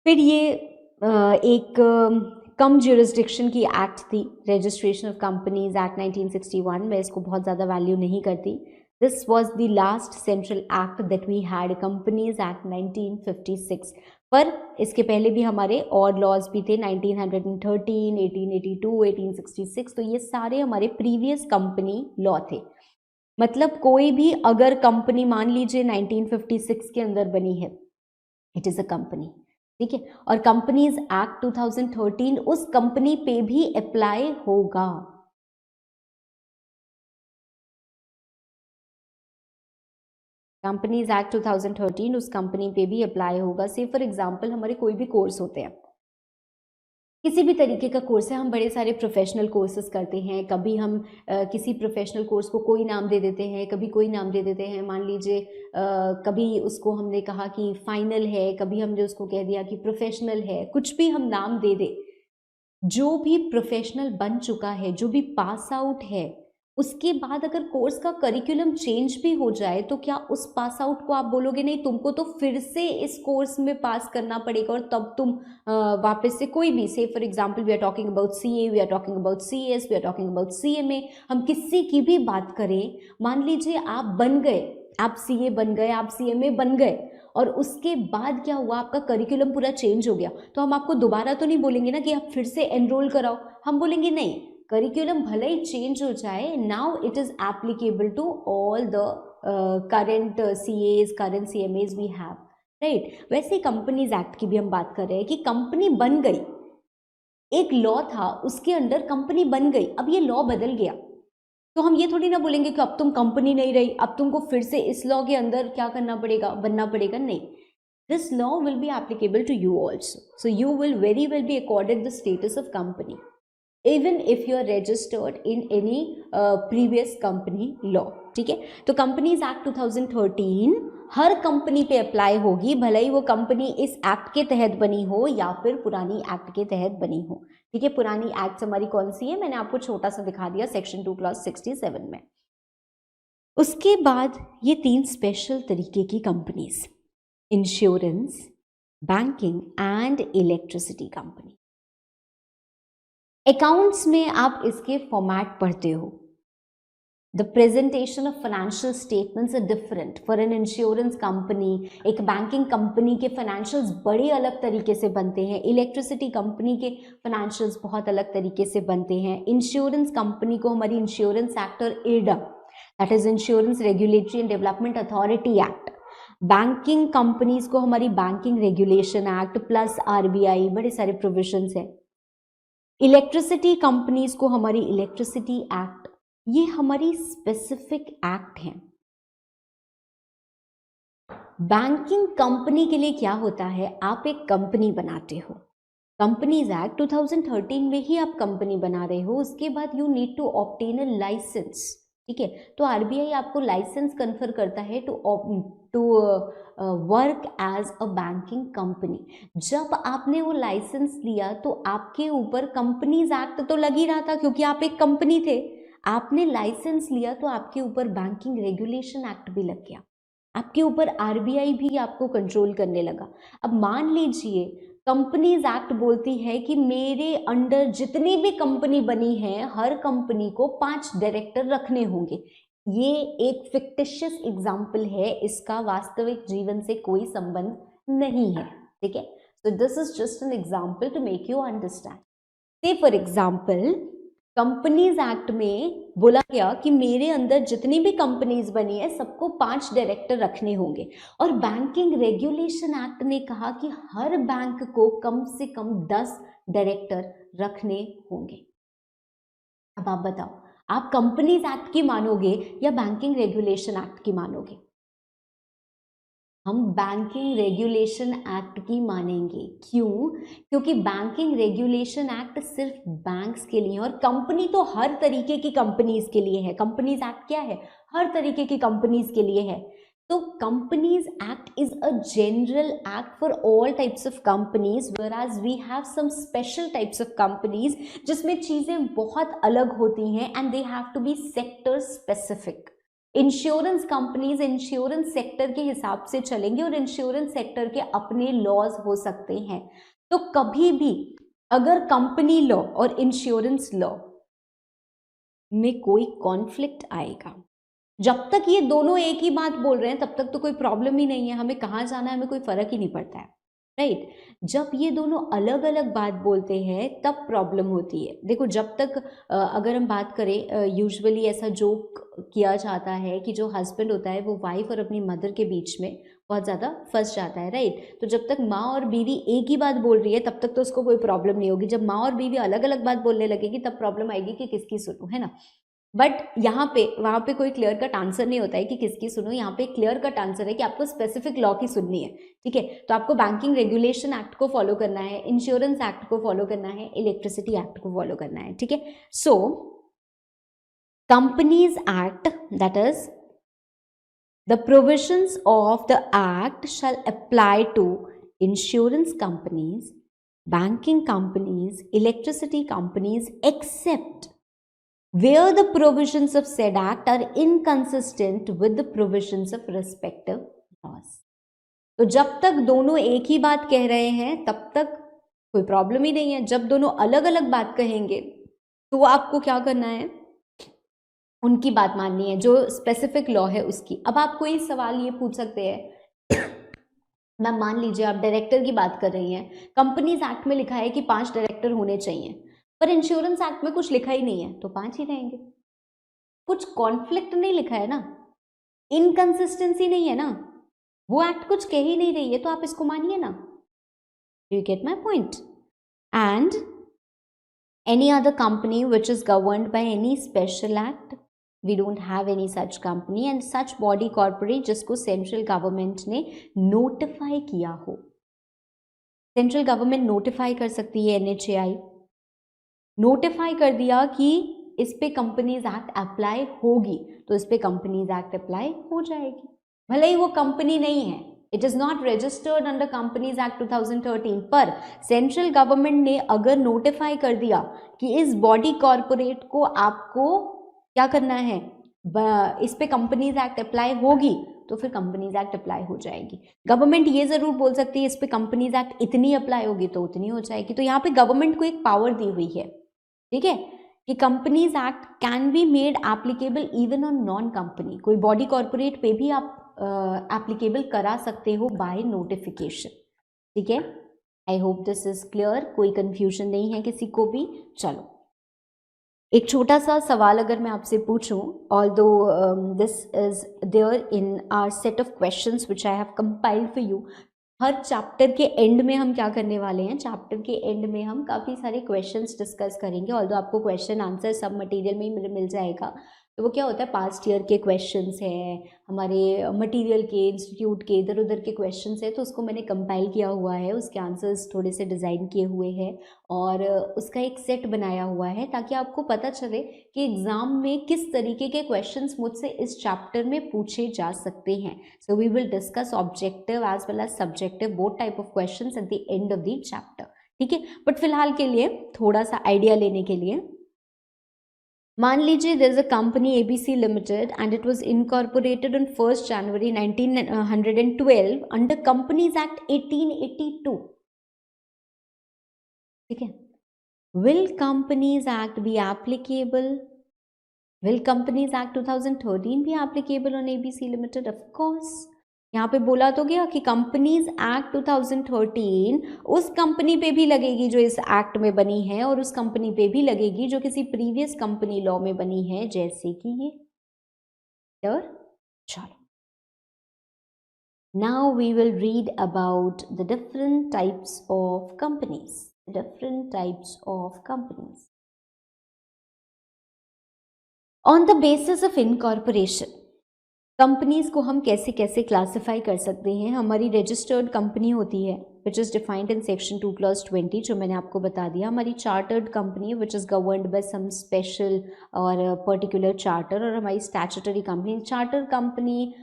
फिर ये एक कम ज्यूरिसडिक्शन की एक्ट थी, रजिस्ट्रेशन ऑफ कंपनीज एक्ट 1961। मैं इसको बहुत ज़्यादा वैल्यू नहीं करती। This was the last central act that we had, companies act 1956। पर इसके पहले भी हमारे और लॉज भी थे, 1913, 1882, 1866। तो ये सारे हमारे प्रीवियस कंपनी लॉ थे। मतलब कोई भी अगर कंपनी मान लीजिए 1956 के अंदर बनी है, इट इज़ अ कंपनी, ठीक है। और कंपनीज एक्ट 2013 उस कंपनी पे भी अप्लाई होगा। कंपनीज एक्ट 2013 उस कंपनी पे भी अप्लाई होगा। से फॉर एग्जांपल हमारे कोई भी कोर्स होते हैं, किसी भी तरीके का कोर्स है, हम बड़े सारे प्रोफेशनल कोर्सेज करते हैं। कभी हम किसी प्रोफेशनल कोर्स को कोई नाम दे देते हैं, कभी कोई नाम दे देते हैं। मान लीजिए कभी उसको हमने कहा कि फाइनल है, कभी हमने उसको कह दिया कि प्रोफेशनल है, कुछ भी हम नाम दे दे। जो भी प्रोफेशनल बन चुका है, जो भी पास आउट है, उसके बाद अगर कोर्स का करिकुलम चेंज भी हो जाए तो क्या उस पास आउट को आप बोलोगे नहीं तुमको तो फिर से इस कोर्स में पास करना पड़ेगा, और तब तुम वापस से कोई भी, say for example we are talking about CA, we are talking about CS, we are talking about CMA, हम किसी की भी बात करें, मान लीजिए आप बन गए, आप सीए बन गए, आप सीएमए बन गए, और उसके बाद क्या हुआ, आपका करिकुलम पूरा चेंज हो गया, तो हम आपको दोबारा तो नहीं बोलेंगे ना कि आप फिर से एनरोल कराओ। हम बोलेंगे नहीं, करिकुलम भले ही चेंज हो जाए, now it is applicable to all the current CS, current CMAs we have, right. वैसे कंपनीज एक्ट की भी हम बात कर रहे हैं कि कंपनी बन गई, एक लॉ था उसके अंडर कंपनी बन गई, अब ये लॉ बदल गया, तो हम ये थोड़ी ना बोलेंगे कि अब तुम कंपनी नहीं रही, अब तुमको फिर से इस लॉ के अंदर क्या करना पड़ेगा, बनना पड़ेगा, नहीं। This law will be applicable to you also, so you will very well be accorded the status of company even if you are registered in any previous company law, ठीक है। तो कंपनीज एक्ट 2013 हर कंपनी पे अप्लाई होगी, भले ही वो कंपनी इस एक्ट के तहत बनी हो या फिर पुरानी एक्ट के तहत बनी हो, ठीक है। पुरानी एक्ट हमारी कौन सी है, मैंने आपको छोटा सा दिखा दिया सेक्शन 2 क्लॉज 67 में। उसके बाद ये 3 स्पेशल तरीके की companies, insurance, banking and electricity company. Accounts में आप इसके फॉर्मेट पढ़ते हो, the presentation of financial statements are different for an insurance company. एक बैंकिंग कंपनी के फाइनेंशियल्स बड़े अलग तरीके से बनते हैं, इलेक्ट्रिसिटी कंपनी के फाइनेंशियल्स बहुत अलग तरीके से बनते हैं। इंश्योरेंस कंपनी को हमारी इंश्योरेंस एक्ट और IRDA, that is insurance regulatory and development authority act. Banking companies को हमारी banking regulation act plus RBI, बड़े सारे प्रोविजंस हैं। इलेक्ट्रिसिटी कंपनीज को हमारी इलेक्ट्रिसिटी एक्ट, ये हमारी स्पेसिफिक एक्ट हैं। बैंकिंग कंपनी के लिए क्या होता है, आप एक कंपनी बनाते हो, कंपनीज एक्ट 2013 में ही आप कंपनी बना रहे हो, उसके बाद you need to obtain a licence, ठीक है। तो आरबीआई आपको लाइसेंस कन्फर करता है to work as a banking company. जब आपने वो लाइसेंस लिया तो आपके ऊपर कंपनीज एक्ट तो लग ही रहा था, क्योंकि आप एक कंपनी थे। आपने लाइसेंस लिया तो आपके ऊपर बैंकिंग रेगुलेशन एक्ट भी लग गया, आपके ऊपर आरबीआई भी आपको कंट्रोल करने लगा। अब मान लीजिए कंपनीज एक्ट बोलती है कि मेरे अंडर जितनी भी कंपनी बनी है, हर कंपनी को 5 डायरेक्टर रखने होंगे। ये एक फिक्टिशियस एग्जाम्पल है, इसका वास्तविक जीवन से कोई संबंध नहीं है, ठीक है, so this is just an example to make you understand. say for example, companies act में बोला गया कि मेरे अंदर जितनी भी कंपनीज बनी है सबको 5 डायरेक्टर रखने होंगे, और बैंकिंग रेगुलेशन एक्ट ने कहा कि हर बैंक को कम से कम 10 डायरेक्टर रखने होंगे। अब आप बताओ, आप कंपनीज एक्ट की मानोगे या बैंकिंग रेगुलेशन एक्ट की मानोगे? हम बैंकिंग रेगुलेशन एक्ट की मानेंगे। क्यों? क्योंकि बैंकिंग रेगुलेशन एक्ट सिर्फ बैंक्स के लिए है, और कंपनी तो हर तरीके की कंपनीज के लिए है। कंपनीज एक्ट क्या है? हर तरीके की कंपनीज के लिए है। तो companies act is a general act for all types of companies, whereas we have some special types of companies जिसमें चीजें बहुत अलग होती हैं, and they have to be sector specific. Insurance companies insurance sector के हिसाब से चलेंगे, और इंश्योरेंस सेक्टर के अपने लॉज हो सकते हैं। तो कभी भी अगर कंपनी लॉ और इंश्योरेंस लॉ में कोई कॉन्फ्लिक्ट आएगा, जब तक ये दोनों एक ही बात बोल रहे हैं तब तक तो कोई प्रॉब्लम ही नहीं है, हमें कहाँ जाना है हमें कोई फर्क ही नहीं पड़ता है, राइट। जब ये दोनों अलग अलग बात बोलते हैं तब प्रॉब्लम होती है। देखो, जब तक अगर हम बात करें, यूजुअली ऐसा जोक किया जाता है कि जो हस्बैंड होता है वो वाइफ और अपनी मदर के बीच में बहुत ज़्यादा फंस जाता है, राइट। तो जब तक माँ और बीवी एक ही बात बोल रही है तब तक तो उसको कोई प्रॉब्लम नहीं होगी। जब माँ और बीवी अलग अलग बात बोलने लगेगी तब प्रॉब्लम आएगी कि किसकी सुनूं, है ना। बट यहाँ पे वहाँ पे कोई क्लियर कट आंसर नहीं होता है कि किसकी सुनो। यहाँ पे क्लियर कट आंसर है कि आपको स्पेसिफिक लॉ की सुननी है, ठीक है। तो आपको बैंकिंग रेगुलेशन एक्ट को फॉलो करना है, इंश्योरेंस एक्ट को फॉलो करना है, इलेक्ट्रिसिटी एक्ट को फॉलो करना है, ठीक है। So companies act, that is the provisions of the act shall apply to insurance companies, banking companies, electricity companies, except where the provisions of said act are inconsistent with the provisions of respective laws. तो जब तक दोनों एक ही बात कह रहे हैं तब तक कोई प्रॉब्लम ही नहीं है। जब दोनों अलग अलग बात कहेंगे तो आपको क्या करना है? उनकी बात माननी है, जो स्पेसिफिक लॉ है उसकी। अब आप कोई सवाल ये पूछ सकते हैं, मैम मान लीजिए आप डायरेक्टर की बात कर रही हैं, कंपनीज एक्ट में लिखा है कि 5 डायरेक्टर होने चाहिए, पर इंश्योरेंस एक्ट में कुछ लिखा ही नहीं है, तो 5 ही रहेंगे। कुछ कॉन्फ्लिक्ट नहीं लिखा है ना, इनकंसिस्टेंसी नहीं है ना, वो एक्ट कुछ कह ही नहीं रही है, तो आप इसको मानिए ना। You get my point? And any other company which is governed by any special act, we don't have any such company and such body corporate जिसको सेंट्रल गवर्नमेंट ने नोटिफाई किया हो। सेंट्रल गवर्नमेंट नोटिफाई कर सकती है, NHAI नोटिफाई कर दिया कि इस पे कंपनीज एक्ट अप्लाई होगी, तो इस पे कंपनीज एक्ट अप्लाई हो जाएगी, भले ही वो कंपनी नहीं है, it is not registered under companies act 2013, पर सेंट्रल गवर्नमेंट ने अगर नोटिफाई कर दिया कि इस बॉडी कॉर्पोरेट को आपको क्या करना है, इस पे कंपनीज एक्ट अप्लाई होगी, तो फिर कंपनीज एक्ट अप्लाई हो जाएगी। गवर्नमेंट ये जरूर बोल सकती है इस पे कंपनीज एक्ट इतनी अप्लाई होगी तो उतनी हो जाएगी। तो यहाँ पे गवर्नमेंट को एक पावर दी हुई है, ठीक है, कि companies act can be made applicable even on non company. कोई बॉडी कॉर्पोरेट पे भी आप एप्लीकेबल करा सकते हो बाय नोटिफिकेशन, ठीक है। I hope this is clear, कोई कंफ्यूजन नहीं है किसी को भी। चलो, एक छोटा सा सवाल अगर मैं आपसे पूछूं, although this is there in our set of questions which I have compiled for you. हर चैप्टर के एंड में हम क्या करने वाले हैं, चैप्टर के एंड में हम काफ़ी सारे क्वेश्चंस डिस्कस करेंगे। ऑल्दो आपको क्वेश्चन आंसर सब मटेरियल में ही मिल जाएगा। तो वो क्या होता है, पास्ट ईयर के क्वेश्चंस हैं, हमारे मटेरियल के, इंस्टीट्यूट के, इधर उधर के क्वेश्चंस हैं, तो उसको मैंने कंपाइल किया हुआ है, उसके आंसर्स थोड़े से डिज़ाइन किए हुए हैं और उसका एक सेट बनाया हुआ है, ताकि आपको पता चले कि एग्ज़ाम में किस तरीके के क्वेश्चंस मुझसे इस चैप्टर में पूछे जा सकते हैं। So we will discuss objective as well as subjective both type of questions at the end of the chapter, ठीक है। बट फिलहाल के लिए थोड़ा सा आइडिया लेने के लिए, मान लीजिए there is a company ABC limited and it was incorporated on 1 January 1912 under companies act 1882, ठीक है। Will companies act be applicable, will companies act 2013 be applicable on ABC limited? Of course, यहाँ पे बोला तो गया कि कंपनीज एक्ट 2013 उस कंपनी पे भी लगेगी जो इस एक्ट में बनी है, और उस कंपनी पे भी लगेगी जो किसी प्रीवियस कंपनी लॉ में बनी है, जैसे कि ये। चलो, now we will read about the different types of companies. On the basis of incorporation, companies को हम कैसे कैसे क्लासिफाई कर सकते हैं। हमारी रजिस्टर्ड कंपनी होती है which is defined in section 2 clause 20, जो मैंने आपको बता दिया। हमारी chartered company which is governed by some special और पर्टिकुलर चार्टर, और हमारी स्टैट्यूटरी कंपनी। चार्टर कंपनी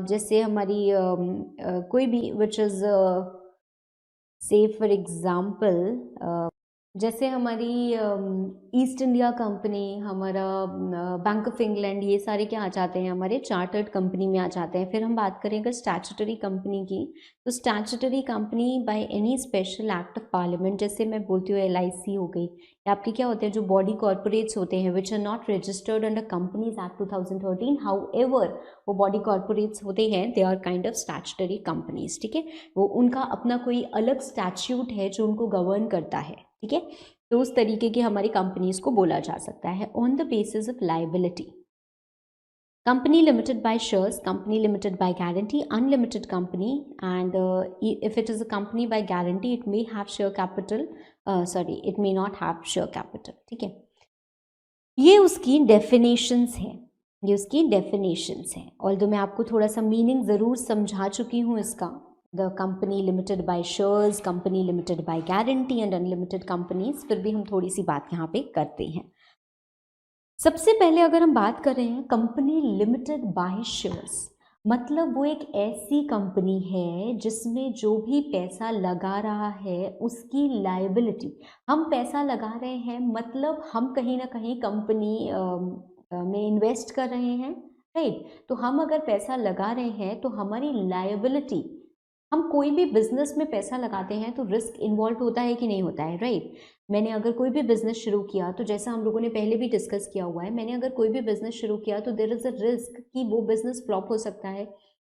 जैसे हमारी कोई भी विच इज़ से फॉर एग्ज़ाम्पल जैसे हमारी ईस्ट इंडिया कंपनी, हमारा बैंक ऑफ इंग्लैंड, ये सारे क्या आ जाते हैं, हमारे चार्टर्ड कंपनी में आ जाते हैं। फिर हम बात करें अगर स्टैट्यूटरी कंपनी की, तो statutory company by any special act of parliament, जैसे मैं बोलती हूँ LIC हो गई, या आपके क्या होते हैं जो बॉडी कॉर्पोरेट्स होते हैं which are not registered under companies act 2013, however वो बॉडी कॉर्पोरेट्स होते हैं, they are kind of statutory companies. ठीक है, वो उनका अपना कोई अलग स्टैट्यूट है जो उनको गवर्न करता है। ठीक है, तो उस तरीके की हमारी कंपनीज को बोला जा सकता है। On the basis of liability, company limited by shares, company limited by guarantee, unlimited company, and if it is a company by guarantee it may have share capital, it may not have share capital. ठीक है, ये उसकी डेफिनेशंस हैं, ऑल्दो मैं आपको थोड़ा सा मीनिंग ज़रूर समझा चुकी हूँ इसका। The company limited by shares, company limited by guarantee and unlimited companies, फिर भी हम थोड़ी सी बात यहाँ पे करते हैं। सबसे पहले अगर हम बात कर रहे हैं कंपनी लिमिटेड बाय शेयर्स, मतलब वो एक ऐसी कंपनी है जिसमें जो भी पैसा लगा रहा है उसकी लायबिलिटी, हम पैसा लगा रहे हैं मतलब हम कहीं ना कहीं कंपनी में इन्वेस्ट कर रहे हैं, राइट। तो हम अगर पैसा लगा रहे हैं तो हमारी लायबिलिटी, हम कोई भी बिजनेस में पैसा लगाते हैं तो रिस्क इन्वॉल्व होता है कि नहीं होता है, राइट। मैंने अगर कोई भी बिजनेस शुरू किया, तो जैसा हम लोगों ने पहले भी डिस्कस किया हुआ है, मैंने अगर कोई भी बिजनेस शुरू किया तो देयर इज़ अ रिस्क कि वो बिजनेस फ्लॉप हो सकता है,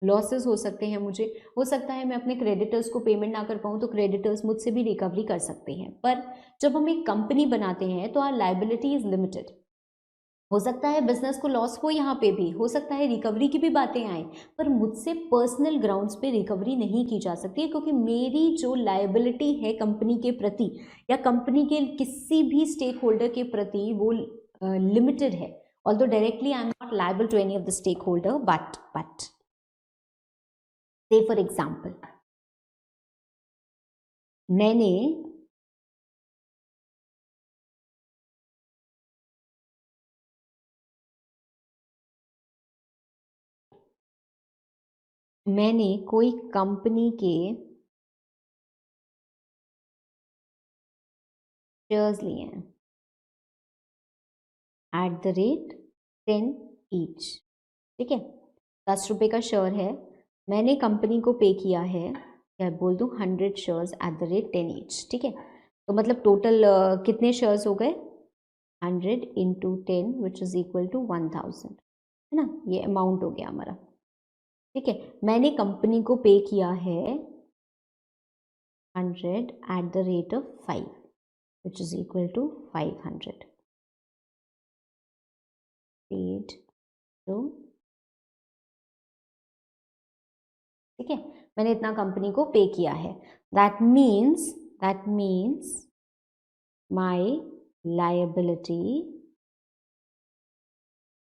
लॉसेस हो सकते हैं, मुझे हो सकता है मैं अपने क्रेडिटर्स को पेमेंट ना कर पाऊँ तो क्रेडिटर्स मुझसे भी रिकवरी कर सकते हैं। पर जब हम एक कंपनी बनाते हैं तो आर लायबिलिटी इज लिमिटेड। हो सकता है बिजनेस को लॉस हो, यहाँ पे भी हो सकता है रिकवरी की भी बातें आए, पर मुझसे पर्सनल ग्राउंड्स पे रिकवरी नहीं की जा सकती है, क्योंकि मेरी जो लायबिलिटी है कंपनी के प्रति या कंपनी के किसी भी स्टेक होल्डर के प्रति वो लिमिटेड है। Although directly I am not liable to any of the stakeholder, but say for example मैंने कोई कंपनी के शेयर्स लिए हैं एट द रेट 10 ईच। ठीक है, 10 रुपये का शेयर है, मैंने कंपनी को पे किया है, क्या बोल दूँ, 100 shares at the rate 10 each. ठीक है, तो मतलब टोटल कितने शेयर्स हो गए, 100 into 10 which is equal to 1000, है ना, ये अमाउंट हो गया हमारा। ठीक है, मैंने कंपनी को पे किया है 100 at the rate of 5 which is equal to 500 paid तो, ठीक है, मैंने इतना कंपनी को पे किया है। That means my liability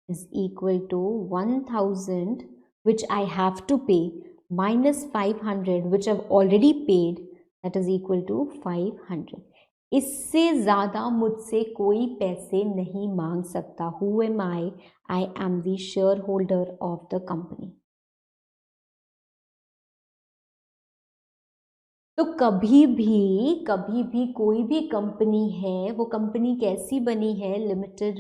is equal to 1000 which I have to pay minus 500 which I've already paid, that is equal to 500। इससे ज़्यादा मुझसे कोई पैसे नहीं मांग सकता। Who am I? I am the shareholder of the company। तो कभी भी कोई भी कंपनी है, वो कंपनी कैसी बनी है, limited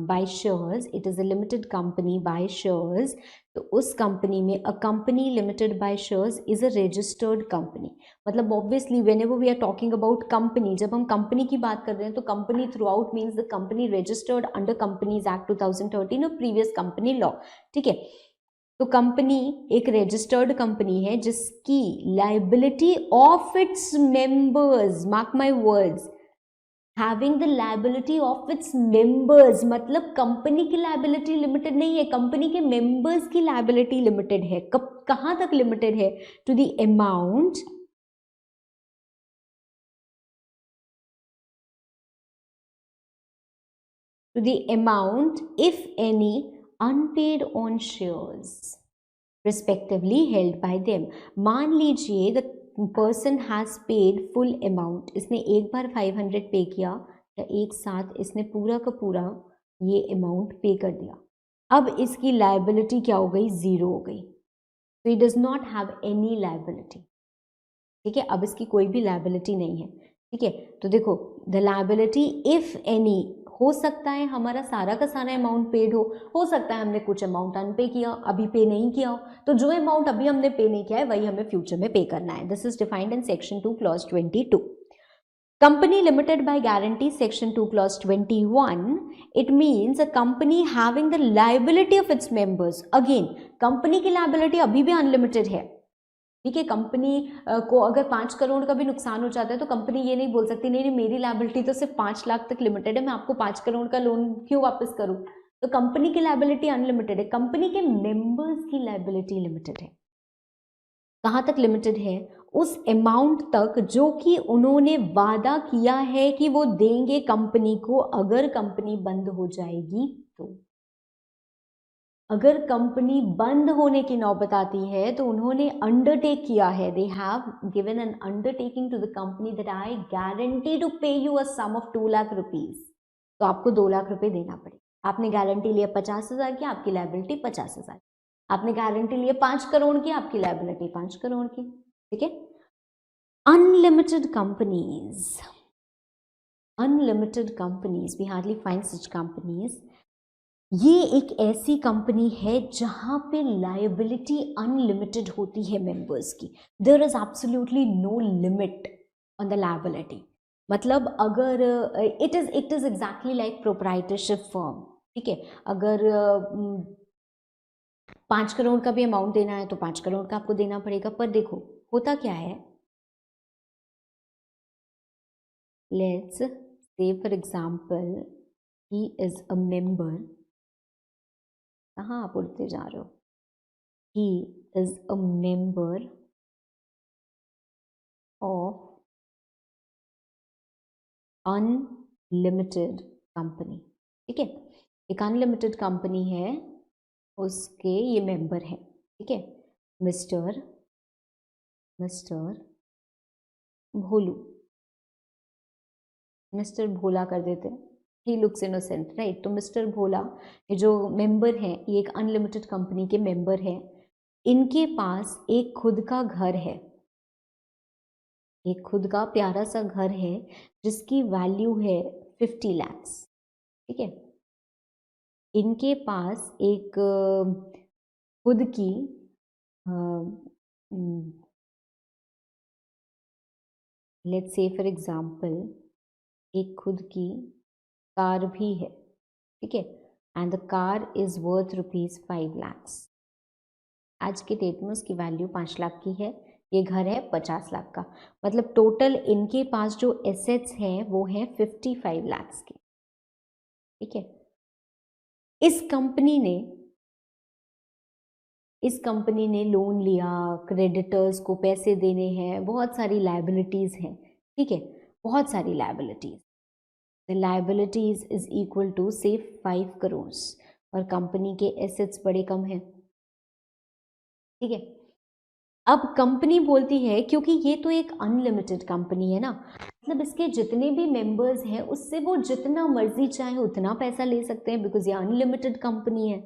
by shares, it is a limited company by shares. तो उस कंपनी में a company limited by shares is a registered company. मतलब obviously whenever we are talking about company, जब हम कंपनी की बात कर रहे हैं तो company throughout means the company registered under companies act 2013 और प्रीवियस कंपनी लॉ। ठीक है, तो कंपनी एक रजिस्टर्ड कंपनी है जिसकी liability of its members, mark my words, having the liability of its members, मतलब कंपनी की लायबिलिटी लिमिटेड नहीं है, कंपनी के मेंबर्स की लायबिलिटी लिमिटेड है। कहां तक लिमिटेड है? To the amount if any unpaid on shares respectively held by them। मान लीजिए the person has paid full amount, इसने एक बार 500 पे किया या एक साथ इसने पूरा का पूरा ये अमाउंट पे कर दिया, अब इसकी लायबिलिटी क्या हो गई? जीरो हो गई। तो he does not have any liability, ठीक है, अब इसकी कोई भी लायबिलिटी नहीं है, ठीक है। तो देखो द लायबिलिटी इफ एनी, हो सकता है हमारा सारा का सारा अमाउंट पेड हो सकता है हमने कुछ अमाउंट अनपे किया, अभी पे नहीं किया हो, तो जो अमाउंट अभी हमने पे नहीं किया है वही हमें फ्यूचर में पे करना है। This is defined in section 2 clause 22। Company limited by guarantee section 2 clause 21, it means a company having the liability of its members। again company की लायबिलिटी अभी भी अनलिमिटेड है, ठीक है। कंपनी को अगर 5 करोड़ का भी नुकसान हो जाता है तो कंपनी ये नहीं बोल सकती नहीं मेरी लायबिलिटी तो सिर्फ 5 लाख तक लिमिटेड है, मैं आपको 5 करोड़ का लोन क्यों वापस करूं। तो कंपनी की लायबिलिटी अनलिमिटेड है, कंपनी के मेंबर्स की लायबिलिटी लिमिटेड है। कहां तक लिमिटेड है? उस अमाउंट तक जो कि उन्होंने वादा किया है कि वो देंगे कंपनी को अगर कंपनी बंद हो जाएगी तो। अगर कंपनी बंद होने की नौबत आती है तो उन्होंने अंडरटेक किया है, they have given an undertaking to the company that I guarantee to pay you a sum of 2 lakh rupees, तो आपको 2 लाख रुपए देना पड़ेगा। आपने गारंटी लिया 50,000 की, आपकी लायबिलिटी 50,000। आपने गारंटी लिए 5 करोड़ की, आपकी लायबिलिटी 5 करोड़ की, ठीक है। Unlimited companies we hardly find such companies. ये एक ऐसी कंपनी है जहां पे लायबिलिटी अनलिमिटेड होती है मेंबर्स की। There is absolutely no limit on the liability. मतलब अगर it is exactly like proprietorship firm, ठीक है। अगर 5 करोड़ का भी अमाउंट देना है तो 5 करोड़ का आपको देना पड़ेगा। पर देखो होता क्या है, let's say for example he is a member, कहाँ आप उड़ते जा रहे हो, he is a member of unlimited company, ठीक है। एक अनलिमिटेड कंपनी है, उसके ये मेंबर है, ठीक है। मिस्टर भोलू, मिस्टर भोला कर देते हैं, ही लुक्स इनोसेंट राइट। तो मिस्टर भोला ये जो मेंबर है, ये एक अनलिमिटेड कंपनी के मेंबर है। इनके पास एक खुद का घर है, एक खुद का प्यारा सा घर है जिसकी वैल्यू है 50 लाख, ठीक है। इनके पास एक खुद की लेट्स से फॉर एग्जांपल एक खुद की कार भी है, ठीक है। And the car is worth ₹5 lakh. आज के डेट में उसकी वैल्यू 5 लाख की है, ये घर है 50 लाख का। मतलब टोटल इनके पास जो एसेट्स हैं वो हैं 55 लाख के, ठीक है। इस कंपनी ने लोन लिया, क्रेडिटर्स को पैसे देने हैं, बहुत सारी लायबिलिटीज हैं, ठीक है, बहुत सारी liabilities. The liabilities is equal to say 5 crore और कंपनी के एसेट्स बड़े कम हैं, ठीक है। अब कंपनी बोलती है क्योंकि ये तो एक अनलिमिटेड कंपनी है ना, मतलब इसके जितने भी मेंबर्स हैं उससे वो जितना मर्जी चाहे उतना पैसा ले सकते हैं, बिकॉज ये अनलिमिटेड कंपनी है।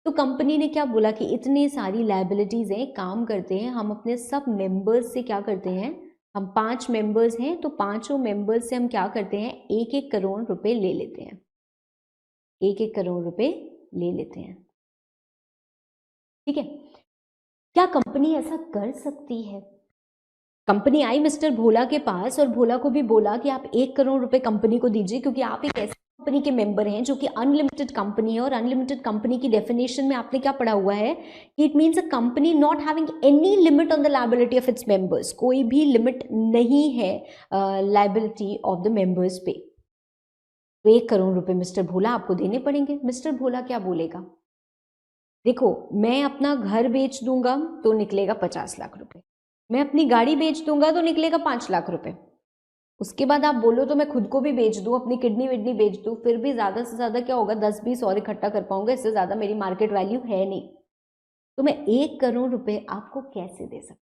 तो कंपनी ने क्या बोला कि इतनी सारी लायबिलिटीज हैं, काम करते हैं हम अपने सब मेंबर्स से क्या करते हैं, हम 5 मेंबर्स हैं तो 5 मेंबर्स से हम क्या करते हैं, 1-1 करोड़ रुपए ले लेते हैं, 1-1 करोड़ रुपए ले लेते हैं, ठीक है। क्या कंपनी ऐसा कर सकती है? कंपनी आई मिस्टर भोला के पास और भोला को भी बोला कि आप 1 करोड़ रुपए कंपनी को दीजिए क्योंकि आप एक ऐसी कंपनी के मेंबर हैं, जो कि अनलिमिटेड कंपनी है, और अनलिमिटेड कंपनी की डेफिनेशन में आपने क्या पढ़ा हुआ है कि it means a company not having any limit on the liability of its members, कोई भी लिमिट नहीं है लायबिलिटी ऑफ द मेंबर्स पे। तो 1 करोड़ रुपए मिस्टर भोला आपको देने पड़ेंगे। मिस्टर भोला क्या बोलेगा, देखो मैं अपना घर बेच दूंगा तो निकलेगा 50 लाख रुपए, मैं अपनी गाड़ी बेच दूंगा तो निकलेगा 5 लाख रुपए, उसके बाद आप बोलो तो मैं खुद को भी बेच दूं, अपनी किडनी विडनी बेच दूं, फिर भी ज्यादा से ज्यादा क्या होगा 10-20 और इकट्ठा कर पाऊंगा, इससे ज्यादा मेरी मार्केट वैल्यू है नहीं। तो मैं 1 करोड़ रुपए आपको कैसे दे सकती,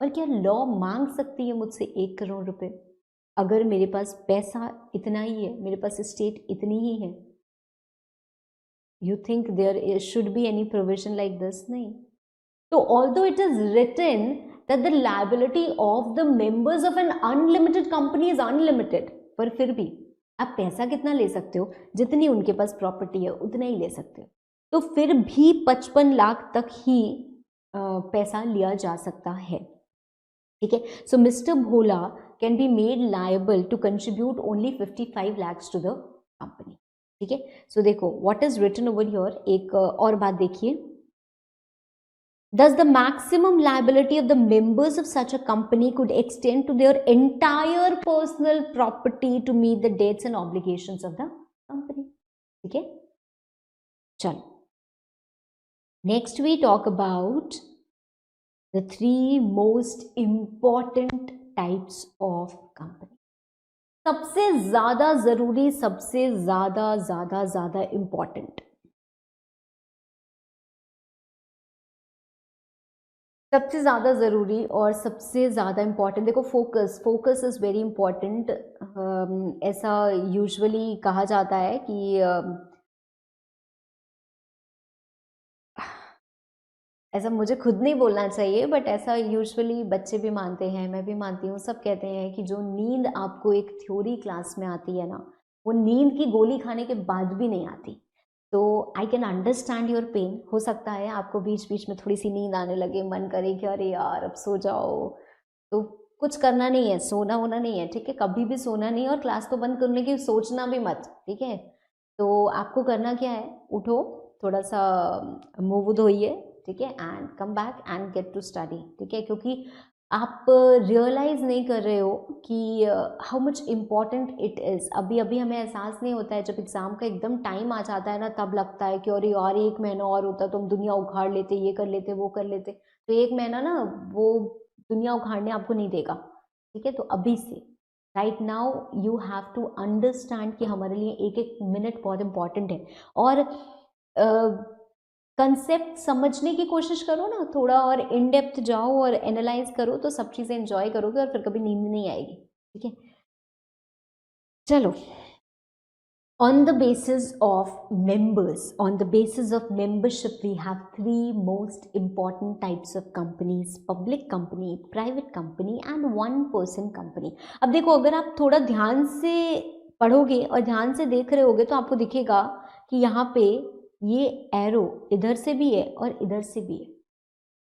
और क्या लॉ मांग सकती है मुझसे 1 करोड़ रुपए? अगर मेरे पास पैसा इतना ही है, मेरे पास स्टेट इतनी ही है, you think there should be any provision like this? नहीं। तो although it is written that the liability of the members of an unlimited company is unlimited, पर फिर भी आप पैसा कितना ले सकते हो, जितनी उनके पास प्रॉपर्टी है उतना ही ले सकते हो, तो फिर भी 55 लाख तक ही पैसा लिया जा सकता है। ठीक है, so mister Bhola can be made liable to contribute only 55 lakhs to the company. ठीक है, सो देखो what is written over here, एक और बात देखिए, thus the maximum liability of the members of such a company could extend to their entire personal property to meet the debts and obligations of the company. ठीक है, चलो next we talk about the 3 most important types of company. सबसे ज्यादा जरूरी, सबसे ज्यादा इंपॉर्टेंट, सबसे ज़्यादा ज़रूरी और सबसे ज़्यादा इम्पॉर्टेंट, देखो फोकस इज़ वेरी इम्पॉर्टेंट। ऐसा यूजुअली कहा जाता है कि ऐसा मुझे खुद नहीं बोलना चाहिए, बट ऐसा यूजुअली बच्चे भी मानते हैं, मैं भी मानती हूँ, सब कहते हैं कि जो नींद आपको एक थ्योरी क्लास में आती है ना, वो नींद की गोली खाने के बाद भी नहीं आती। तो I can understand your pain. हो सकता है आपको बीच बीच में थोड़ी सी नींद आने लगे, मन करे कि अरे यार अब सो जाओ, तो कुछ करना नहीं है, सोना होना नहीं है, ठीक है, कभी भी सोना नहीं है, और क्लास तो बंद करने की सोचना भी मत, ठीक है। तो आपको करना क्या है, उठो, थोड़ा सा मुंह धोइए, ठीक है, and come back and get to study, ठीक है, क्योंकि आप रियलाइज़ नहीं कर रहे हो कि how much important it is. अभी अभी हमें एहसास नहीं होता है, जब एग्ज़ाम का एकदम टाइम आ जाता है ना, तब लगता है कि अरे यार 1 महीना और होता तो हम दुनिया उखाड़ लेते, ये कर लेते, वो कर लेते। तो 1 महीना ना वो दुनिया उखाड़ने आपको नहीं देगा, ठीक है। तो अभी से right now you have to understand कि हमारे लिए एक एक मिनट बहुत इंपॉर्टेंट है, और कंसेप्ट समझने की कोशिश करो ना, थोड़ा और इन डेप्थ जाओ और एनालाइज करो, तो सब चीज़ें एंजॉय करोगे और फिर कभी नींद नहीं आएगी, ठीक है। चलो, on the basis of members, on the basis of membership, we have 3 most important types of companies: public company, private company and one person company. अब देखो, अगर आप थोड़ा ध्यान से पढ़ोगे और ध्यान से देख रहे होगे तो आपको दिखेगा कि यहाँ पे ये एरो इधर से भी है और इधर से भी है,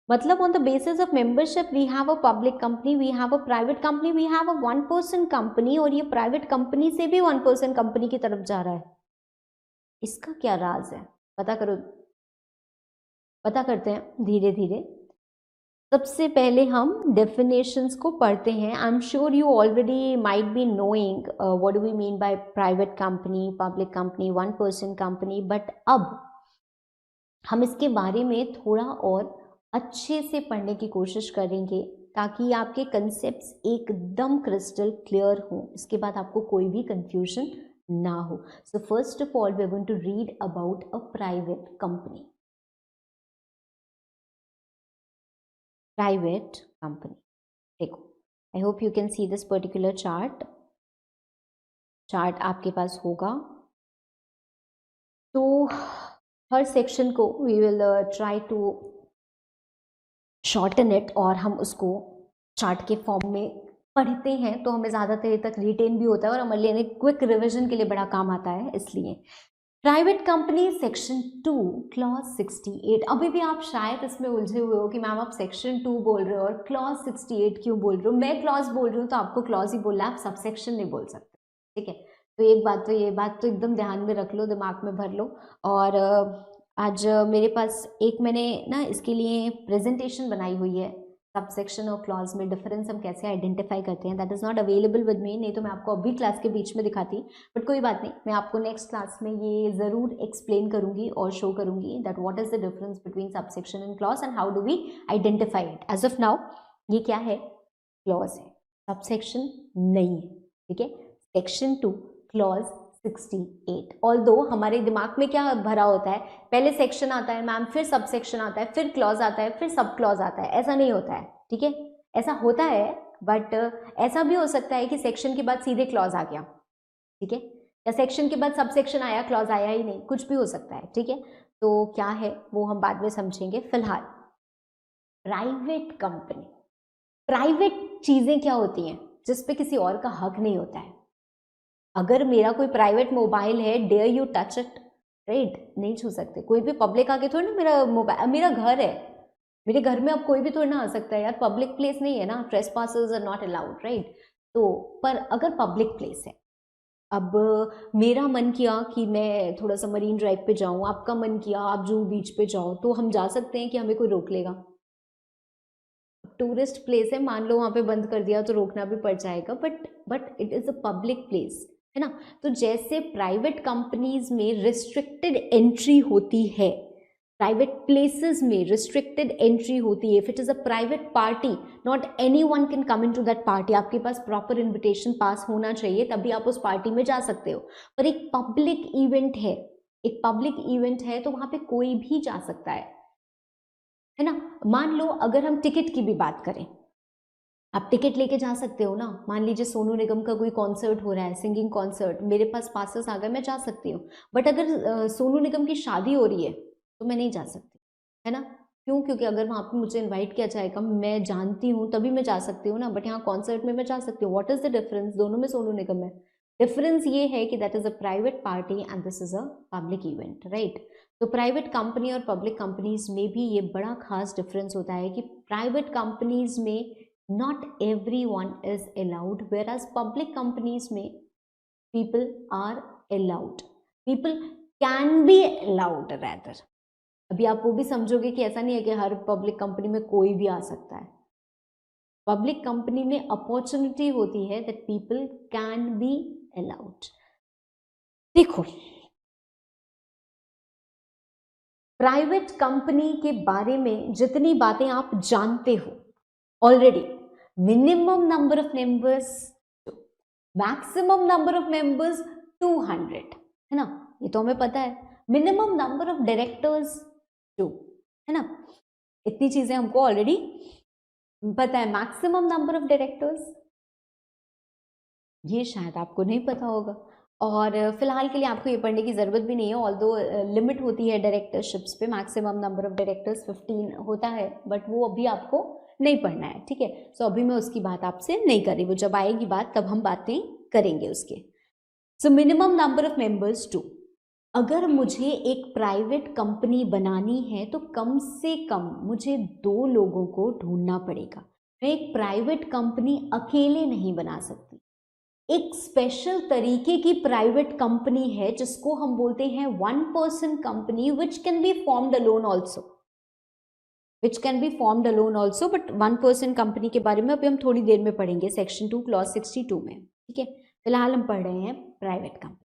मतलब on the basis of membership we have a public company, we have a private company, we have a 1 person company, और ये प्राइवेट कंपनी से भी 1 पर्सन कंपनी की तरफ जा रहा है। इसका क्या राज है, पता करो, पता करते हैं धीरे धीरे। सबसे पहले हम डेफिनेशंस को पढ़ते हैं। I am sure you already might be knowing what do we mean by private company, public company, 1 person company, but अब हम इसके बारे में थोड़ा और अच्छे से पढ़ने की कोशिश करेंगे ताकि आपके कंसेप्ट्स एकदम क्रिस्टल क्लियर हो, इसके बाद आपको कोई भी कंफ्यूजन ना हो। So first of all we are going to read about a private company. Private company, देखो, I hope you can see this particular chart आपके पास होगा। तो हर सेक्शन को we will try to shorten it, और हम उसको चार्ट के फॉर्म में पढ़ते हैं तो हमें ज़्यादा देर तक रिटेन भी होता है और हमारे लिए क्विक रिविजन के लिए बड़ा काम आता है। इसलिए प्राइवेट कंपनी सेक्शन 2 क्लॉज 68। अभी भी आप शायद इसमें उलझे हुए हो कि मैम आप सेक्शन 2 बोल रहे हो और क्लॉज 68 क्यों बोल रहे हो। मैं क्लॉज बोल रही हूँ तो आपको क्लॉज ही बोलना है, आप सब सेक्शन नहीं बोल सकते, ठीक है। तो एक बात तो ये बात तो एकदम ध्यान में रख लो, दिमाग में भर लो। और आज मेरे पास एक मैंने ना इसके लिए प्रेजेंटेशन बनाई हुई है, सबसेक्शन और क्लॉज में डिफरेंस हम कैसे आइडेंटिफाई करते हैं। That is not available with me, नहीं तो मैं आपको अभी क्लास के बीच में दिखाती, बट कोई बात नहीं, मैं आपको नेक्स्ट क्लास में ये ज़रूर एक्सप्लेन करूंगी और शो करूंगी that what is the difference between subsection and clause and how do we identify it. As of now ये क्या है, क्लॉज है, सबसेक्शन नहीं है, ठीक है। Section 2 clause 68। ऑल्दो हमारे दिमाग में क्या भरा होता है, पहले सेक्शन आता है मैम, फिर सब सेक्शन आता है, फिर क्लॉज आता है, फिर सब क्लॉज आता है। ऐसा नहीं होता है, ठीक है। ऐसा होता है बट ऐसा भी हो सकता है कि सेक्शन के बाद सीधे क्लॉज आ गया, ठीक है, या सेक्शन के बाद सब सेक्शन आया, क्लॉज आया ही नहीं, कुछ भी हो सकता है, ठीक है। तो क्या है वो हम बाद में समझेंगे। फिलहाल प्राइवेट कंपनी, प्राइवेट चीजें क्या होती हैं जिसपे किसी और का हक नहीं होता है। अगर मेरा कोई प्राइवेट मोबाइल है, dare you touch it, right, नहीं छू सकते। कोई भी पब्लिक आके थोड़ी ना मेरा मोबाइल, मेरा घर है, मेरे घर में अब कोई भी थोड़ी ना आ सकता है यार, पब्लिक प्लेस नहीं है ना, ट्रेसपासर्स आर नॉट अलाउड, राइट। तो पर अगर पब्लिक प्लेस है, अब मेरा मन किया कि मैं थोड़ा सा मरीन ड्राइव पे जाऊं, आपका मन किया आप जूहू बीच पे जाओ, तो हम जा सकते हैं कि हमें कोई रोक लेगा। टूरिस्ट प्लेस है, मान लो वहाँ पे बंद कर दिया तो रोकना भी पड़ जाएगा, but it is a public place, है ना। तो जैसे प्राइवेट कंपनीज में रिस्ट्रिक्टेड एंट्री होती है, प्राइवेट प्लेसेस में रिस्ट्रिक्टेड एंट्री होती है। If it is a private party, not anyone can come into that party. आपके पास प्रॉपर इन्विटेशन पास होना चाहिए, तभी आप उस पार्टी में जा सकते हो। पर एक पब्लिक इवेंट है, एक पब्लिक इवेंट है तो वहाँ पे कोई भी जा सकता है ना। मान लो अगर हम टिकट की भी बात करें, आप टिकट लेके जा सकते हो ना। मान लीजिए सोनू निगम का कोई कॉन्सर्ट हो रहा है, सिंगिंग कॉन्सर्ट, मेरे पास पासेस आ गए, मैं जा सकती हूँ। बट अगर सोनू निगम की शादी हो रही है तो मैं नहीं जा सकती, है ना। क्यों? क्योंकि अगर वहाँ पे मुझे इनवाइट किया जाएगा, मैं जानती हूँ, तभी मैं जा सकती हूँ ना। बट यहाँ कॉन्सर्ट में मैं जा सकती हूँ। What is the difference? दोनों में सोनू निगम है। डिफरेंस ये है कि that is a private party and this is a public event, right. तो प्राइवेट कंपनी और पब्लिक कंपनीज में भी ये बड़ा खास डिफरेंस होता है कि प्राइवेट कंपनीज में not everyone is allowed, whereas public companies में people are allowed, people can be allowed rather। अभी आप वो भी समझोगे कि ऐसा नहीं है कि हर पब्लिक कंपनी में कोई भी आ सकता है। पब्लिक कंपनी में अपॉर्चुनिटी होती है that people can be allowed। देखो, प्राइवेट कंपनी के बारे में जितनी बातें आप जानते हो already, minimum number of members, maximum number of members 200, है ना, ये तो हमें पता है। मिनिमम नंबर ऑफ डायरेक्टर्स 2, है ना, इतनी चीजें हमको ऑलरेडी पता है। मैक्सिमम नंबर ऑफ डायरेक्टर्स ये शायद आपको नहीं पता होगा, और फिलहाल के लिए आपको ये पढ़ने की ज़रूरत भी नहीं है। ऑल्दो लिमिट होती है डायरेक्टरशिप्स पे, मैक्सिमम नंबर ऑफ डायरेक्टर्स 15 होता है, बट वो अभी आपको नहीं पढ़ना है, ठीक है। सो अभी मैं उसकी बात आपसे नहीं कर रही, वो जब आएगी बात तब हम बातें करेंगे उसके। So minimum number of members 2। अगर मुझे एक प्राइवेट कंपनी बनानी है तो कम से कम मुझे 2 लोगों को ढूंढना पड़ेगा। मैं एक प्राइवेट कंपनी अकेले नहीं बना सकती। एक स्पेशल तरीके की प्राइवेट कंपनी है जिसको हम बोलते हैं 1 person company, which can be formed alone also, which can be formed alone also. But 1 person company के बारे में अभी हम थोड़ी देर में पढ़ेंगे, सेक्शन 2 क्लॉज 62 में, ठीक है। फिलहाल हम पढ़ रहे हैं प्राइवेट कंपनी।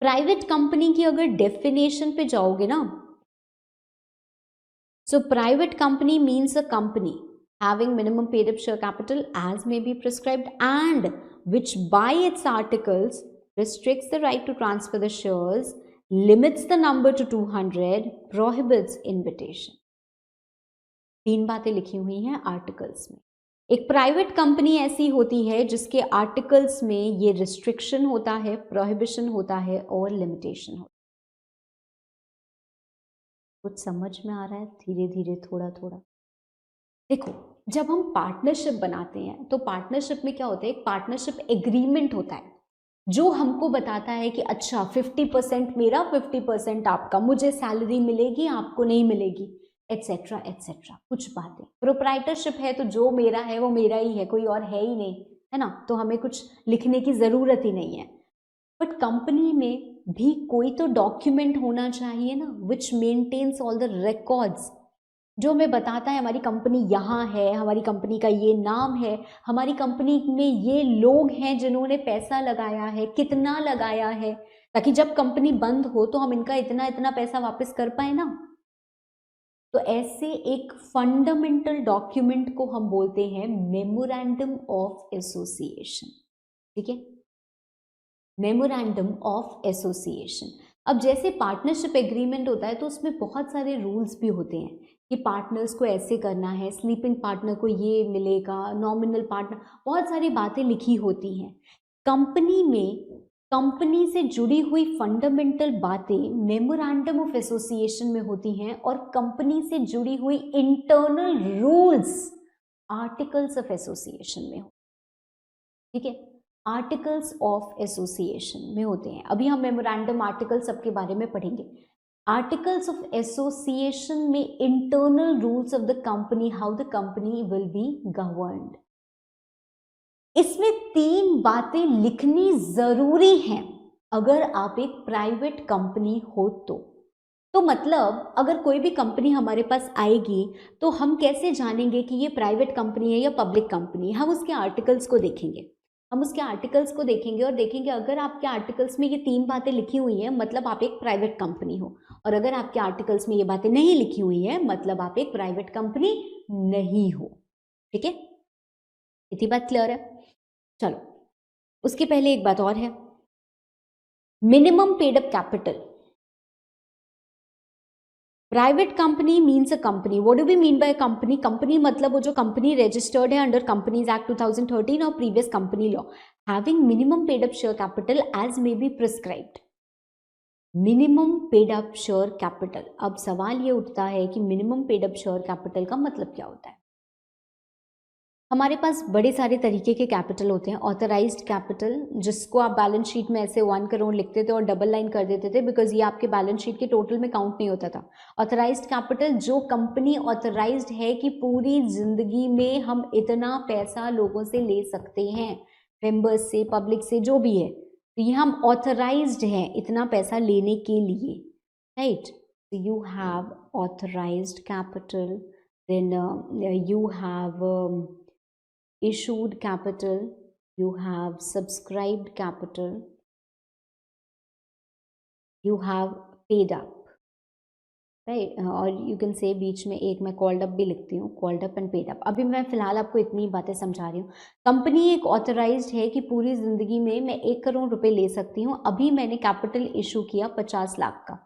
प्राइवेट कंपनी की अगर डेफिनेशन पे जाओगे ना, so private company means a company having minimum paid up share capital as may be prescribed and which by its articles restricts the right to transfer the shares, limits the number to 200, prohibits invitation। 3 बातें लिखी हुई हैं आर्टिकल्स में। एक प्राइवेट कंपनी ऐसी होती है जिसके आर्टिकल्स में ये रिस्ट्रिक्शन होता है, प्रोहिबिशन होता है और लिमिटेशन होता है। कुछ समझ में आ रहा है? धीरे धीरे, थोड़ा थोड़ा। देखो, जब हम पार्टनरशिप बनाते हैं तो पार्टनरशिप में क्या होता है, एक पार्टनरशिप एग्रीमेंट होता है जो हमको बताता है कि अच्छा 50% मेरा 50% आपका, मुझे सैलरी मिलेगी आपको नहीं मिलेगी, एटसेट्रा एटसेट्रा। कुछ बातें। प्रोप्राइटरशिप है तो जो मेरा है वो मेरा ही है, कोई और है ही नहीं, है ना, तो हमें कुछ लिखने की ज़रूरत ही नहीं है। बट कंपनी में भी कोई तो डॉक्यूमेंट होना चाहिए ना, which maintains all the records, जो हमें बताता है हमारी कंपनी यहाँ है, हमारी कंपनी का ये नाम है, हमारी कंपनी में ये लोग हैं जिन्होंने पैसा लगाया है, कितना लगाया है, ताकि जब कंपनी बंद हो तो हम इनका इतना इतना पैसा वापस कर पाए ना। तो ऐसे एक फंडामेंटल डॉक्यूमेंट को हम बोलते हैं मेमोरेंडम ऑफ एसोसिएशन। ठीक है, मेमोरेंडम ऑफ एसोसिएशन। अब जैसे पार्टनरशिप एग्रीमेंट होता है तो उसमें बहुत सारे रूल्स भी होते हैं कि पार्टनर्स को ऐसे करना है, स्लीपिंग पार्टनर को ये मिलेगा, नॉमिनल पार्टनर, बहुत सारी बातें लिखी होती हैं। कंपनी में कंपनी से जुड़ी हुई फंडामेंटल बातें मेमोरेंडम ऑफ एसोसिएशन में होती हैं, और कंपनी से जुड़ी हुई internal rules articles of association में हो। ठीक है, आर्टिकल्स ऑफ एसोसिएशन में होते हैं। अभी हम मेमोरेंडम आर्टिकल सबके बारे में पढ़ेंगे। आर्टिकल्स ऑफ एसोसिएशन में internal rules of the company, how the company will B governed. इसमें 3 बातें लिखनी जरूरी हैं अगर आप एक प्राइवेट कंपनी हो तो मतलब अगर कोई भी कंपनी हमारे पास आएगी तो हम कैसे जानेंगे कि ये प्राइवेट कंपनी है या पब्लिक कंपनी? हम उसके आर्टिकल्स को देखेंगे, और देखेंगे अगर आपके आर्टिकल्स में ये 3 बातें लिखी हुई हैं मतलब आप एक प्राइवेट कंपनी हो, और अगर आपके आर्टिकल्स में ये बातें नहीं लिखी हुई हैं मतलब आप एक प्राइवेट कंपनी नहीं हो। ठीक है, इतनी बात क्लियर है? चलो, उसके पहले एक बात और है, minimum paid up capital. Private company means a company. What do we mean by company? Company मतलब वो जो कंपनी रजिस्टर्ड है अंडर कंपनीज एक्ट 2013 और previous company law, having minimum paid up share capital as may be prescribed. Minimum paid up share capital. अब सवाल ये उठता है कि minimum paid up share capital का मतलब क्या होता है? हमारे पास बड़े सारे तरीके के कैपिटल होते हैं। ऑथराइज्ड कैपिटल, जिसको आप बैलेंस शीट में ऐसे 1 करोड़ लिखते थे और डबल लाइन कर देते थे बिकॉज ये आपके बैलेंस शीट के टोटल में काउंट नहीं होता था। ऑथराइज्ड कैपिटल, जो कंपनी ऑथराइज्ड है कि पूरी जिंदगी में हम इतना पैसा लोगों से ले सकते हैं, मेंबर्स से, पब्लिक से, जो भी है, तो ये हम ऑथराइज्ड हैं इतना पैसा लेने के लिए, right? You have authorized capital, then you have issued capital, you have subscribed capital, you have paid up, right? और you can say बीच में एक मैं called up भी लिखती हूँ, called up and paid up। अभी मैं फिलहाल आपको इतनी बातें समझा रही हूँ। कंपनी एक ऑथराइज्ड है कि पूरी जिंदगी में मैं 1 करोड़ रुपए ले सकती हूँ। अभी मैंने कैपिटल इशू किया 50 लाख का,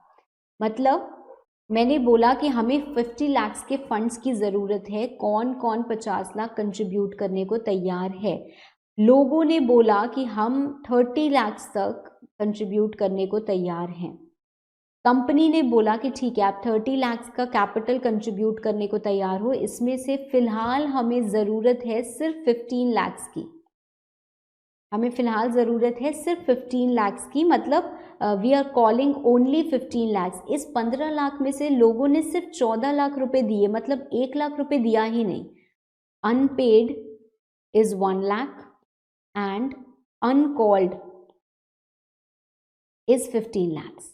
मतलब मैंने बोला कि हमें 50 लाख के फंड्स की ज़रूरत है। कौन कौन 50 लाख कंट्रीब्यूट करने को तैयार है? लोगों ने बोला कि हम 30 लाख तक कंट्रीब्यूट करने को तैयार हैं। कंपनी ने बोला कि ठीक है, आप 30 लाख का कैपिटल कंट्रीब्यूट करने को तैयार हो, इसमें से फिलहाल हमें ज़रूरत है सिर्फ 15 लाख की। हमें फिलहाल ज़रूरत है सिर्फ 15 लाख की, मतलब we are calling only 15 lakh. इस 15 लाख में से लोगों ने सिर्फ 14 लाख रुपए दिए, मतलब 1 लाख रुपए दिया ही नहीं। Unpaid is 1 lakh and uncalled is 15 lakh.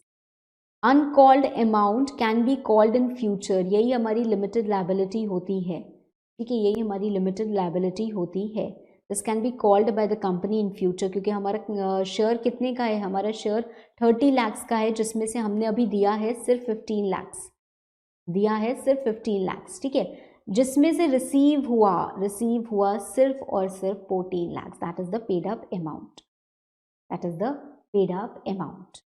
Uncalled amount can be called in future, यही हमारी लिमिटेड लायबिलिटी होती है। ठीक है, यही हमारी लिमिटेड लायबिलिटी होती है। This can be called by the company in future, क्योंकि हमारा शेयर कितने का है? हमारा शेयर 30 लाख का है, जिसमें से हमने अभी दिया है सिर्फ 15 लाख, दिया है सिर्फ 15 लाख। ठीक है, जिसमें से रिसीव हुआ सिर्फ और सिर्फ 14 lakh. That is the paid up amount, that is the paid up amount.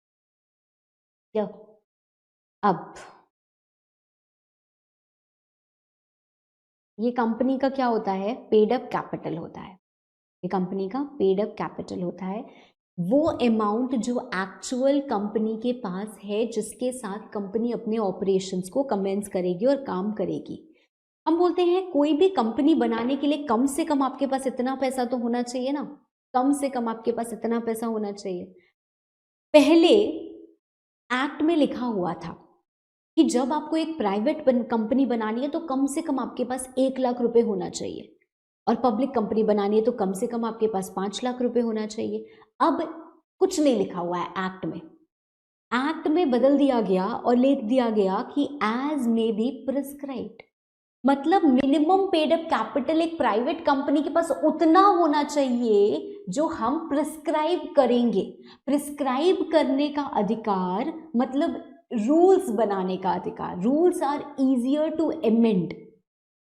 अब ये कंपनी का क्या होता है? पेड अप कैपिटल होता है। ये कंपनी का पेड अप कैपिटल होता है, वो अमाउंट जो एक्चुअल कंपनी के पास है, जिसके साथ कंपनी अपने ऑपरेशंस को कमेंस करेगी और काम करेगी। हम बोलते हैं कोई भी कंपनी बनाने के लिए कम से कम आपके पास इतना पैसा तो होना चाहिए ना, कम से कम आपके पास इतना पैसा होना चाहिए। पहले एक्ट में लिखा हुआ था कि जब आपको एक प्राइवेट कंपनी बनानी है तो कम से कम आपके पास 1 लाख रुपए होना चाहिए। और पब्लिक कंपनी बनानी है तो कम से कम आपके पास 5 लाख रुपए होना चाहिए। अब कुछ नहीं लिखा हुआ है एक्ट में, एक्ट में बदल दिया गया और लिख दिया गया कि एज मे बी प्रिस्क्राइब्ड, मतलब मिनिमम पेड अप कैपिटल एक प्राइवेट कंपनी के पास उतना होना चाहिए जो हम प्रिस्क्राइब करेंगे। प्रिस्क्राइब करने का अधिकार मतलब रूल्स बनाने का अधिकार। Rules are easier to amend,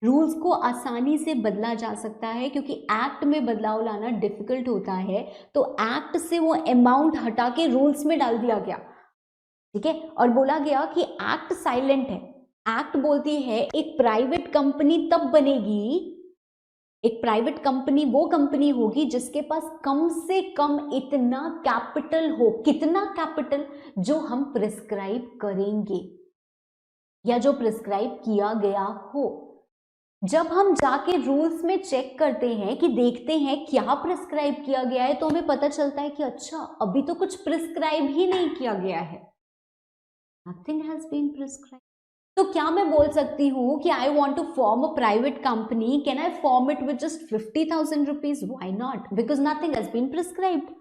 rules को आसानी से बदला जा सकता है क्योंकि एक्ट में बदलाव लाना डिफिकल्ट होता है, तो एक्ट से वो अमाउंट हटा के रूल्स में डाल दिया गया, ठीक है। और बोला गया कि एक्ट साइलेंट है, एक्ट बोलती है एक प्राइवेट कंपनी तब बनेगी, एक प्राइवेट कंपनी वो कंपनी होगी जिसके पास कम से कम इतना कैपिटल हो। कितना कैपिटल? जो हम प्रिस्क्राइब करेंगे या जो प्रिस्क्राइब किया गया हो। जब हम जाके रूल्स में चेक करते हैं कि देखते हैं क्या प्रिस्क्राइब किया गया है, तो हमें पता चलता है कि अच्छा अभी तो कुछ प्रिस्क्राइब ही नहीं किया गया है, नथिंग हैज बीन प्रिस्क्राइब। तो क्या मैं बोल सकती हूँ कि I want to form a private company, can I form it with just 50,000 rupees? Why not? Because nothing has been prescribed.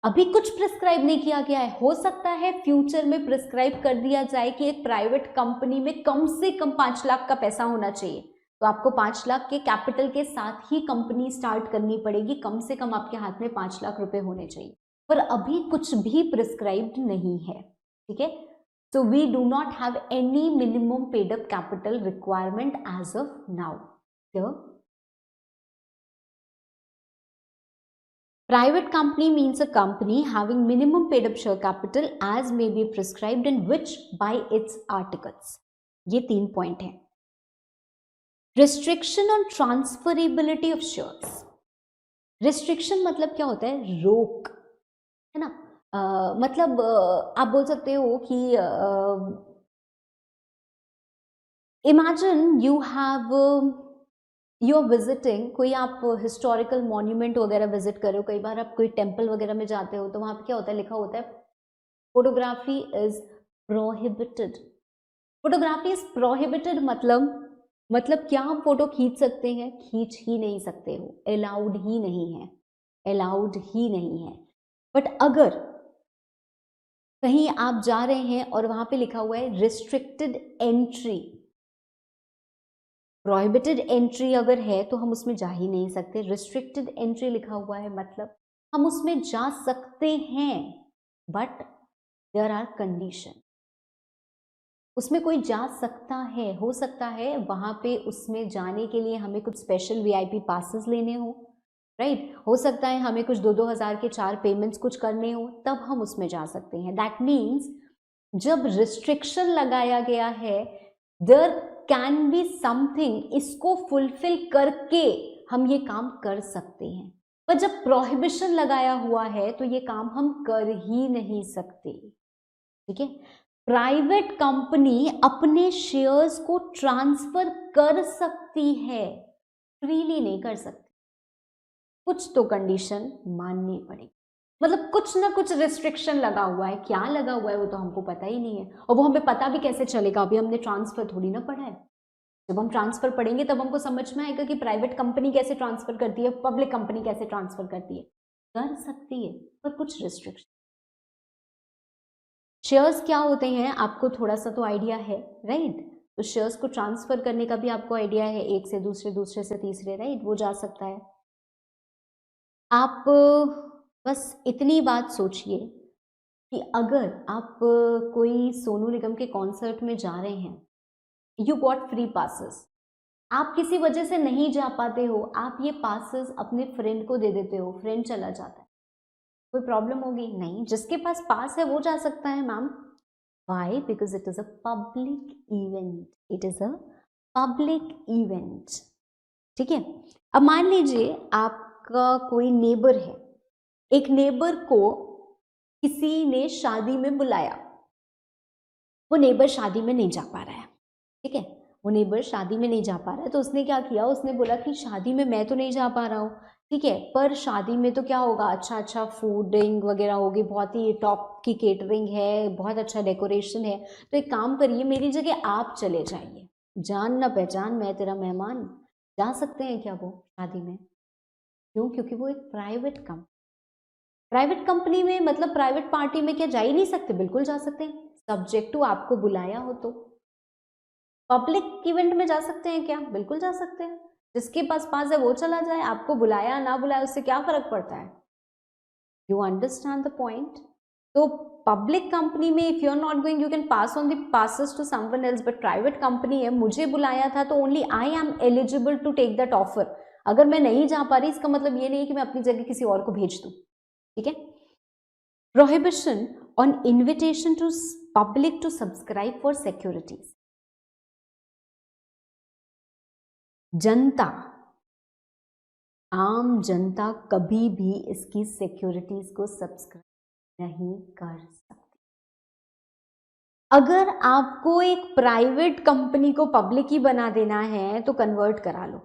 अभी कुछ प्रिस्क्राइब नहीं किया गया है। हो सकता है फ्यूचर में प्रिस्क्राइब कर दिया जाए कि एक प्राइवेट कंपनी में कम से कम 5 लाख का पैसा होना चाहिए, तो आपको 5 लाख के कैपिटल के साथ ही कंपनी स्टार्ट करनी पड़ेगी, कम से कम आपके हाथ में 5 लाख रुपए होने चाहिए। पर अभी कुछ भी प्रिस्क्राइब्ड नहीं है, ठीक है। So we do not have any minimum paid up capital requirement as of now. Here, private company means a company having minimum paid up share capital as may be prescribed in which by its articles. ये 3 पॉइंट है। Restriction on transferability of shares. Restriction मतलब क्या होता है? रोक, है ना। मतलब आप बोल सकते हो कि इमेजिन यू आर विजिटिंग, कोई आप हिस्टोरिकल मॉन्यूमेंट वगैरह विजिट कर रहे हो, कई बार आप कोई टेम्पल वगैरह में जाते हो तो वहाँ पे क्या होता है, लिखा होता है photography is prohibited. Photography is prohibited मतलब क्या हम फोटो खींच सकते हैं? खींच ही नहीं सकते हो, अलाउड ही नहीं है, अलाउड ही नहीं है। बट अगर कहीं आप जा रहे हैं और वहां पे लिखा हुआ है रिस्ट्रिक्टेड एंट्री, प्रोहिबिटेड एंट्री अगर है तो हम उसमें जा ही नहीं सकते। रिस्ट्रिक्टेड एंट्री लिखा हुआ है मतलब हम उसमें जा सकते हैं बट देयर आर कंडीशन। उसमें कोई जा सकता है, हो सकता है वहां पे उसमें जाने के लिए हमें कुछ स्पेशल वीआईपी पासेस लेने हो, राइट। हो सकता है हमें कुछ 2-2 हज़ार के 4 पेमेंट्स कुछ करने हो, तब हम उसमें जा सकते हैं। दैट मीन्स जब रिस्ट्रिक्शन लगाया गया है, देयर कैन बी समथिंग, इसको फुलफिल करके हम ये काम कर सकते हैं। पर जब प्रोहिबिशन लगाया हुआ है तो ये काम हम कर ही नहीं सकते, ठीक है। प्राइवेट कंपनी अपने शेयर्स को ट्रांसफर कर सकती है, फ्रीली नहीं कर सकती, कुछ तो कंडीशन माननी पड़ेगी। मतलब कुछ ना कुछ रिस्ट्रिक्शन लगा हुआ है, क्या लगा हुआ है वो तो हमको पता ही नहीं है, और वो हमें पता भी कैसे चलेगा? अभी हमने ट्रांसफर थोड़ी ना पढ़ा है। जब हम ट्रांसफर पढ़ेंगे तब हमको समझ में आएगा कि प्राइवेट कंपनी कैसे ट्रांसफर करती है, पब्लिक कंपनी कैसे ट्रांसफर करती है। कर सकती है पर कुछ रिस्ट्रिक्शन। शेयर्स क्या होते हैं आपको थोड़ा सा तो आइडिया है, राइट। तो शेयर्स को ट्रांसफर करने का भी आपको आइडिया है, एक से दूसरे, दूसरे से तीसरे, राइट, वो जा सकता है। आप बस इतनी बात सोचिए कि अगर आप कोई सोनू निगम के कॉन्सर्ट में जा रहे हैं, यू गॉट फ्री पासेस, आप किसी वजह से नहीं जा पाते हो, आप ये पासेस अपने फ्रेंड को दे देते हो, फ्रेंड चला जाता है, कोई प्रॉब्लम होगी? नहीं, जिसके पास पास है वो जा सकता है ma'am. Why? Because it is a public event, it is a public event, ठीक है। अब मान लीजिए आपका कोई नेबर है, एक नेबर को किसी ने शादी में बुलाया, वो नेबर शादी में नहीं जा पा रहा है, ठीक है, वो नेबर शादी में नहीं जा पा रहा है, तो उसने क्या किया, उसने बोला कि शादी में मैं तो नहीं जा पा रहा हूँ, ठीक है, पर शादी में तो क्या होगा, अच्छा अच्छा फूडिंग वगैरह होगी, बहुत ही टॉप की केटरिंग है, बहुत अच्छा डेकोरेशन है, तो एक काम करिए, मेरी जगह आप चले जाइए, जान ना पहचान मैं तेरा मेहमान, जा सकते हैं क्या वो शादी में? क्यों? क्योंकि वो एक प्राइवेट कंपनी में, मतलब प्राइवेट पार्टी में क्या जा ही नहीं सकते? बिल्कुल जा सकते हैं, सब्जेक्ट टू आपको बुलाया हो तो। पब्लिक इवेंट में जा सकते हैं क्या? बिल्कुल जा सकते हैं, जिसके पास पास है वो चला जाए, आपको बुलाया ना बुलाया उससे क्या फर्क पड़ता है? You understand the point? तो पब्लिक कंपनी में if you are not going, you can pass on the passes to someone else, but private company है, मुझे बुलाया था तो only I am eligible to take that offer. अगर मैं नहीं जा पा रही इसका मतलब ये नहीं कि मैं अपनी जगह किसी और को भेज दूं, ठीक है? Prohibition on invitation to public to subscribe for securities. जनता, आम जनता कभी भी इसकी सिक्योरिटीज को सब्सक्राइब नहीं कर सकती। अगर आपको एक प्राइवेट कंपनी को पब्लिक ही बना देना है तो कन्वर्ट करा लो,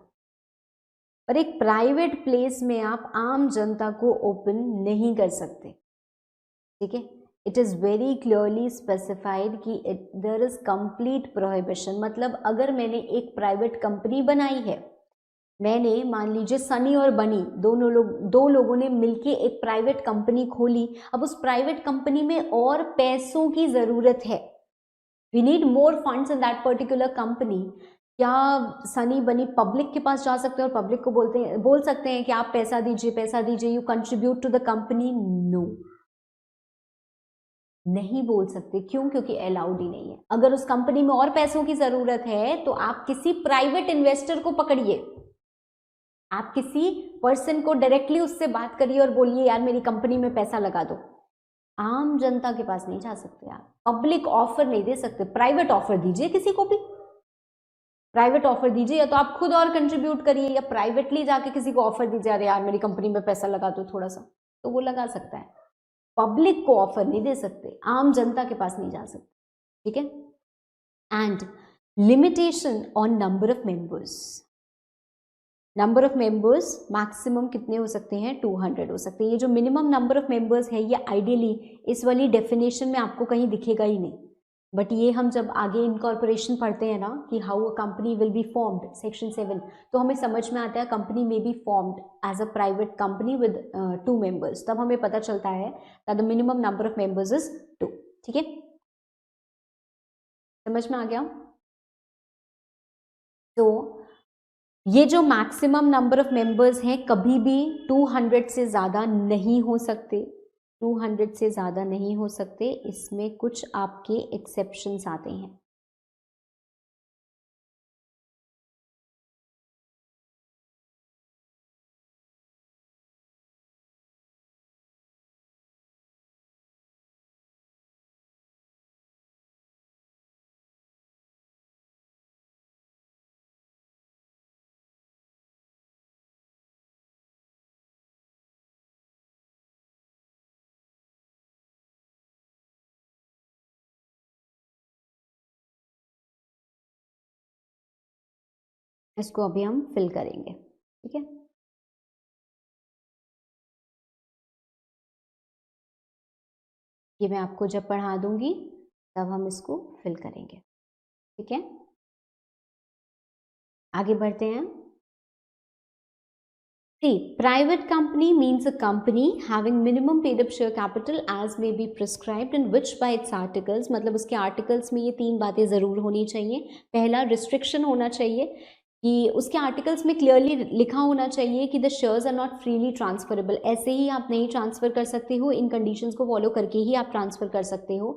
पर एक प्राइवेट प्लेस में आप आम जनता को ओपन नहीं कर सकते, ठीक है? It is very clearly specified कि देयर इज कंप्लीट प्रोहिबिशन। मतलब अगर मैंने एक प्राइवेट कंपनी बनाई है, मैंने मान लीजिए सनी और बनी दो लोगों ने मिलके एक प्राइवेट कंपनी खोली, अब उस प्राइवेट कंपनी में और पैसों की जरूरत है, we need more funds in that particular company. क्या सनी बनी पब्लिक के पास जा सकते हैं और पब्लिक को बोल सकते हैं कि आप पैसा दीजिए, you contribute to the company? No, नहीं बोल सकते। क्यों? क्योंकि अलाउड ही नहीं है। अगर उस कंपनी में और पैसों की जरूरत है तो आप किसी प्राइवेट इन्वेस्टर को पकड़िए, आप किसी पर्सन को डायरेक्टली उससे बात करिए और बोलिए यार मेरी कंपनी में पैसा लगा दो। आम जनता के पास नहीं जा सकते आप, पब्लिक ऑफर नहीं दे सकते। प्राइवेट ऑफर दीजिए, किसी को भी प्राइवेट ऑफर दीजिए, या तो आप खुद और कंट्रीब्यूट करिए या प्राइवेटली जाके किसी को ऑफर दीजिए, अरे यार मेरी कंपनी में पैसा लगा दो थोड़ा सा, तो वो लगा सकता है। पब्लिक को ऑफर नहीं दे सकते, आम जनता के पास नहीं जा सकते, ठीक है? And limitation on number of members. Number of members maximum कितने हो सकते हैं? 200 हो सकते हैं। ये जो मिनिमम नंबर ऑफ मेंबर्स है ये आइडियली इस वाली डेफिनेशन में आपको कहीं दिखेगा ही नहीं, बट ये हम जब आगे इनकॉर्पोरेशन पढ़ते हैं ना कि how a company will be formed, section 7, तो हमें समझ में आता है company may be formed as a private company with 2 members, तब हमें पता चलता है that the minimum number of members is 2, ठीक है? समझ में आ गया? तो ये जो मैक्सिमम नंबर ऑफ मेंबर्स हैं कभी भी 200 से ज़्यादा नहीं हो सकते, 200 से ज़्यादा नहीं हो सकते। इसमें कुछ आपके एक्सेप्शंस आते हैं। इसको अभी हम फिल करेंगे, ठीक है? ये मैं आपको जब पढ़ा दूंगी तब हम इसको फिल करेंगे, ठीक है? आगे बढ़ते हैं। See, private company means a company having minimum paid up share capital as may be prescribed in which by its articles, मतलब उसके आर्टिकल्स में ये 3 बातें ज़रूर होनी चाहिए। पहला, रिस्ट्रिक्शन होना चाहिए कि उसके आर्टिकल्स में क्लियरली लिखा होना चाहिए कि the shares are not freely transferable, ऐसे ही आप नहीं ट्रांसफ़र कर सकते हो, इन कंडीशंस को फॉलो करके ही आप ट्रांसफ़र कर सकते हो।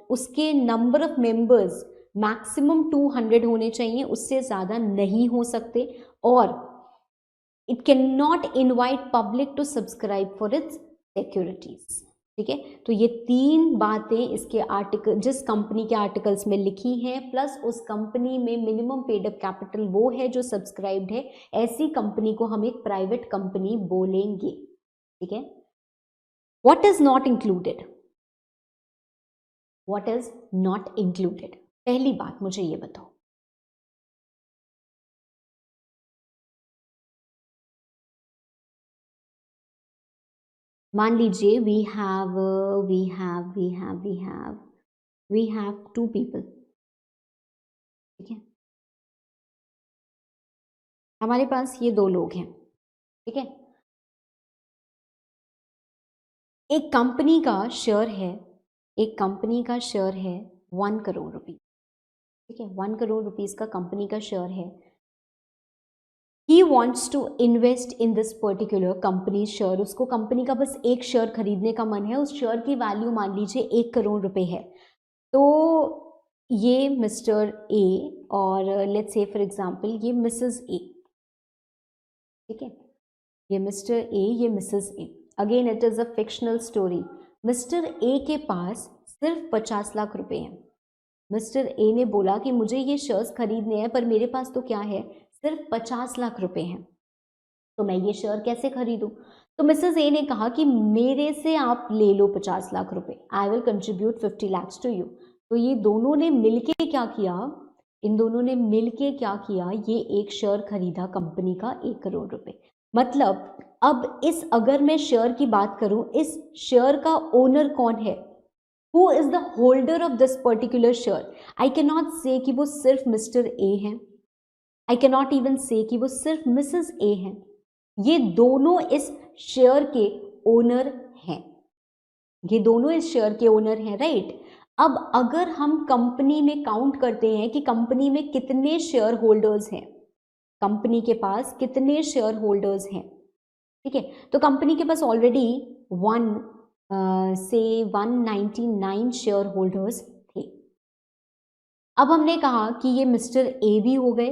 उसके नंबर ऑफ मेंबर्स मैक्सिमम 200 होने चाहिए, उससे ज़्यादा नहीं हो सकते, और it can not invite public to subscribe for its securities, ठीक है? तो ये 3 बातें इसके आर्टिकल, जिस कंपनी के आर्टिकल्स में लिखी हैं, प्लस उस कंपनी में मिनिमम पेड अप कैपिटल वो है जो सब्सक्राइब्ड है, ऐसी कंपनी को हम एक प्राइवेट कंपनी बोलेंगे, ठीक है? What is not included? What is not included? पहली बात मुझे ये बताओ। मान लीजिए वी हैव 2 people, ठीक है? हमारे पास ये दो लोग हैं, ठीक है। एक कंपनी का शेयर है, एक कंपनी का शेयर है 1 करोड़ रुपीस, ठीक है। 1 करोड़ रुपीस का कंपनी का शेयर है। He wants to invest in this particular company share, उसको कंपनी का बस एक शेयर खरीदने का मन है। उस शेयर की वैल्यू मान लीजिए 1 करोड़ रुपए है। तो ये मिस्टर ए और लेट्स से फॉर एग्जांपल ये मिसेस ए, ठीक है। ये मिस्टर ए, ये Mrs A. Again it is a fictional story. Mister A के पास सिर्फ 50 लाख रुपए हैं। मिस्टर ए ने बोला कि मुझे ये शेयर्स खरीदने हैं, पर मेरे पास तो क्या है, सिर्फ 50 लाख रुपए हैं, तो मैं ये शेयर कैसे खरीदूं। तो मिसेस ए ने कहा कि मेरे से आप ले लो 50 लाख रुपए, I will contribute 50 lakh to you. तो ये दोनों ने मिलके क्या किया, इन दोनों ने मिलके क्या किया, ये एक शेयर खरीदा कंपनी का 1 करोड़ रुपए। मतलब अब इस, अगर मैं शेयर की बात करूं, इस शेयर का ओनर कौन है, who is the holder of this particular share. I can not से कि वो सिर्फ मिस्टर ए हैं, आई कैन नॉट इवन से कि वो सिर्फ मिसेस ए हैं। ये दोनों इस शेयर के ओनर हैं, ये दोनों इस शेयर के ओनर हैं, राइट। अब अगर हम कंपनी में काउंट करते हैं कि कंपनी में कितने शेयर होल्डर्स हैं, कंपनी के पास कितने शेयर होल्डर्स हैं, ठीक है। तो कंपनी के पास ऑलरेडी 199 शेयर होल्डर्स थे। अब हमने कहा कि ये मिस्टर ए भी हो गए,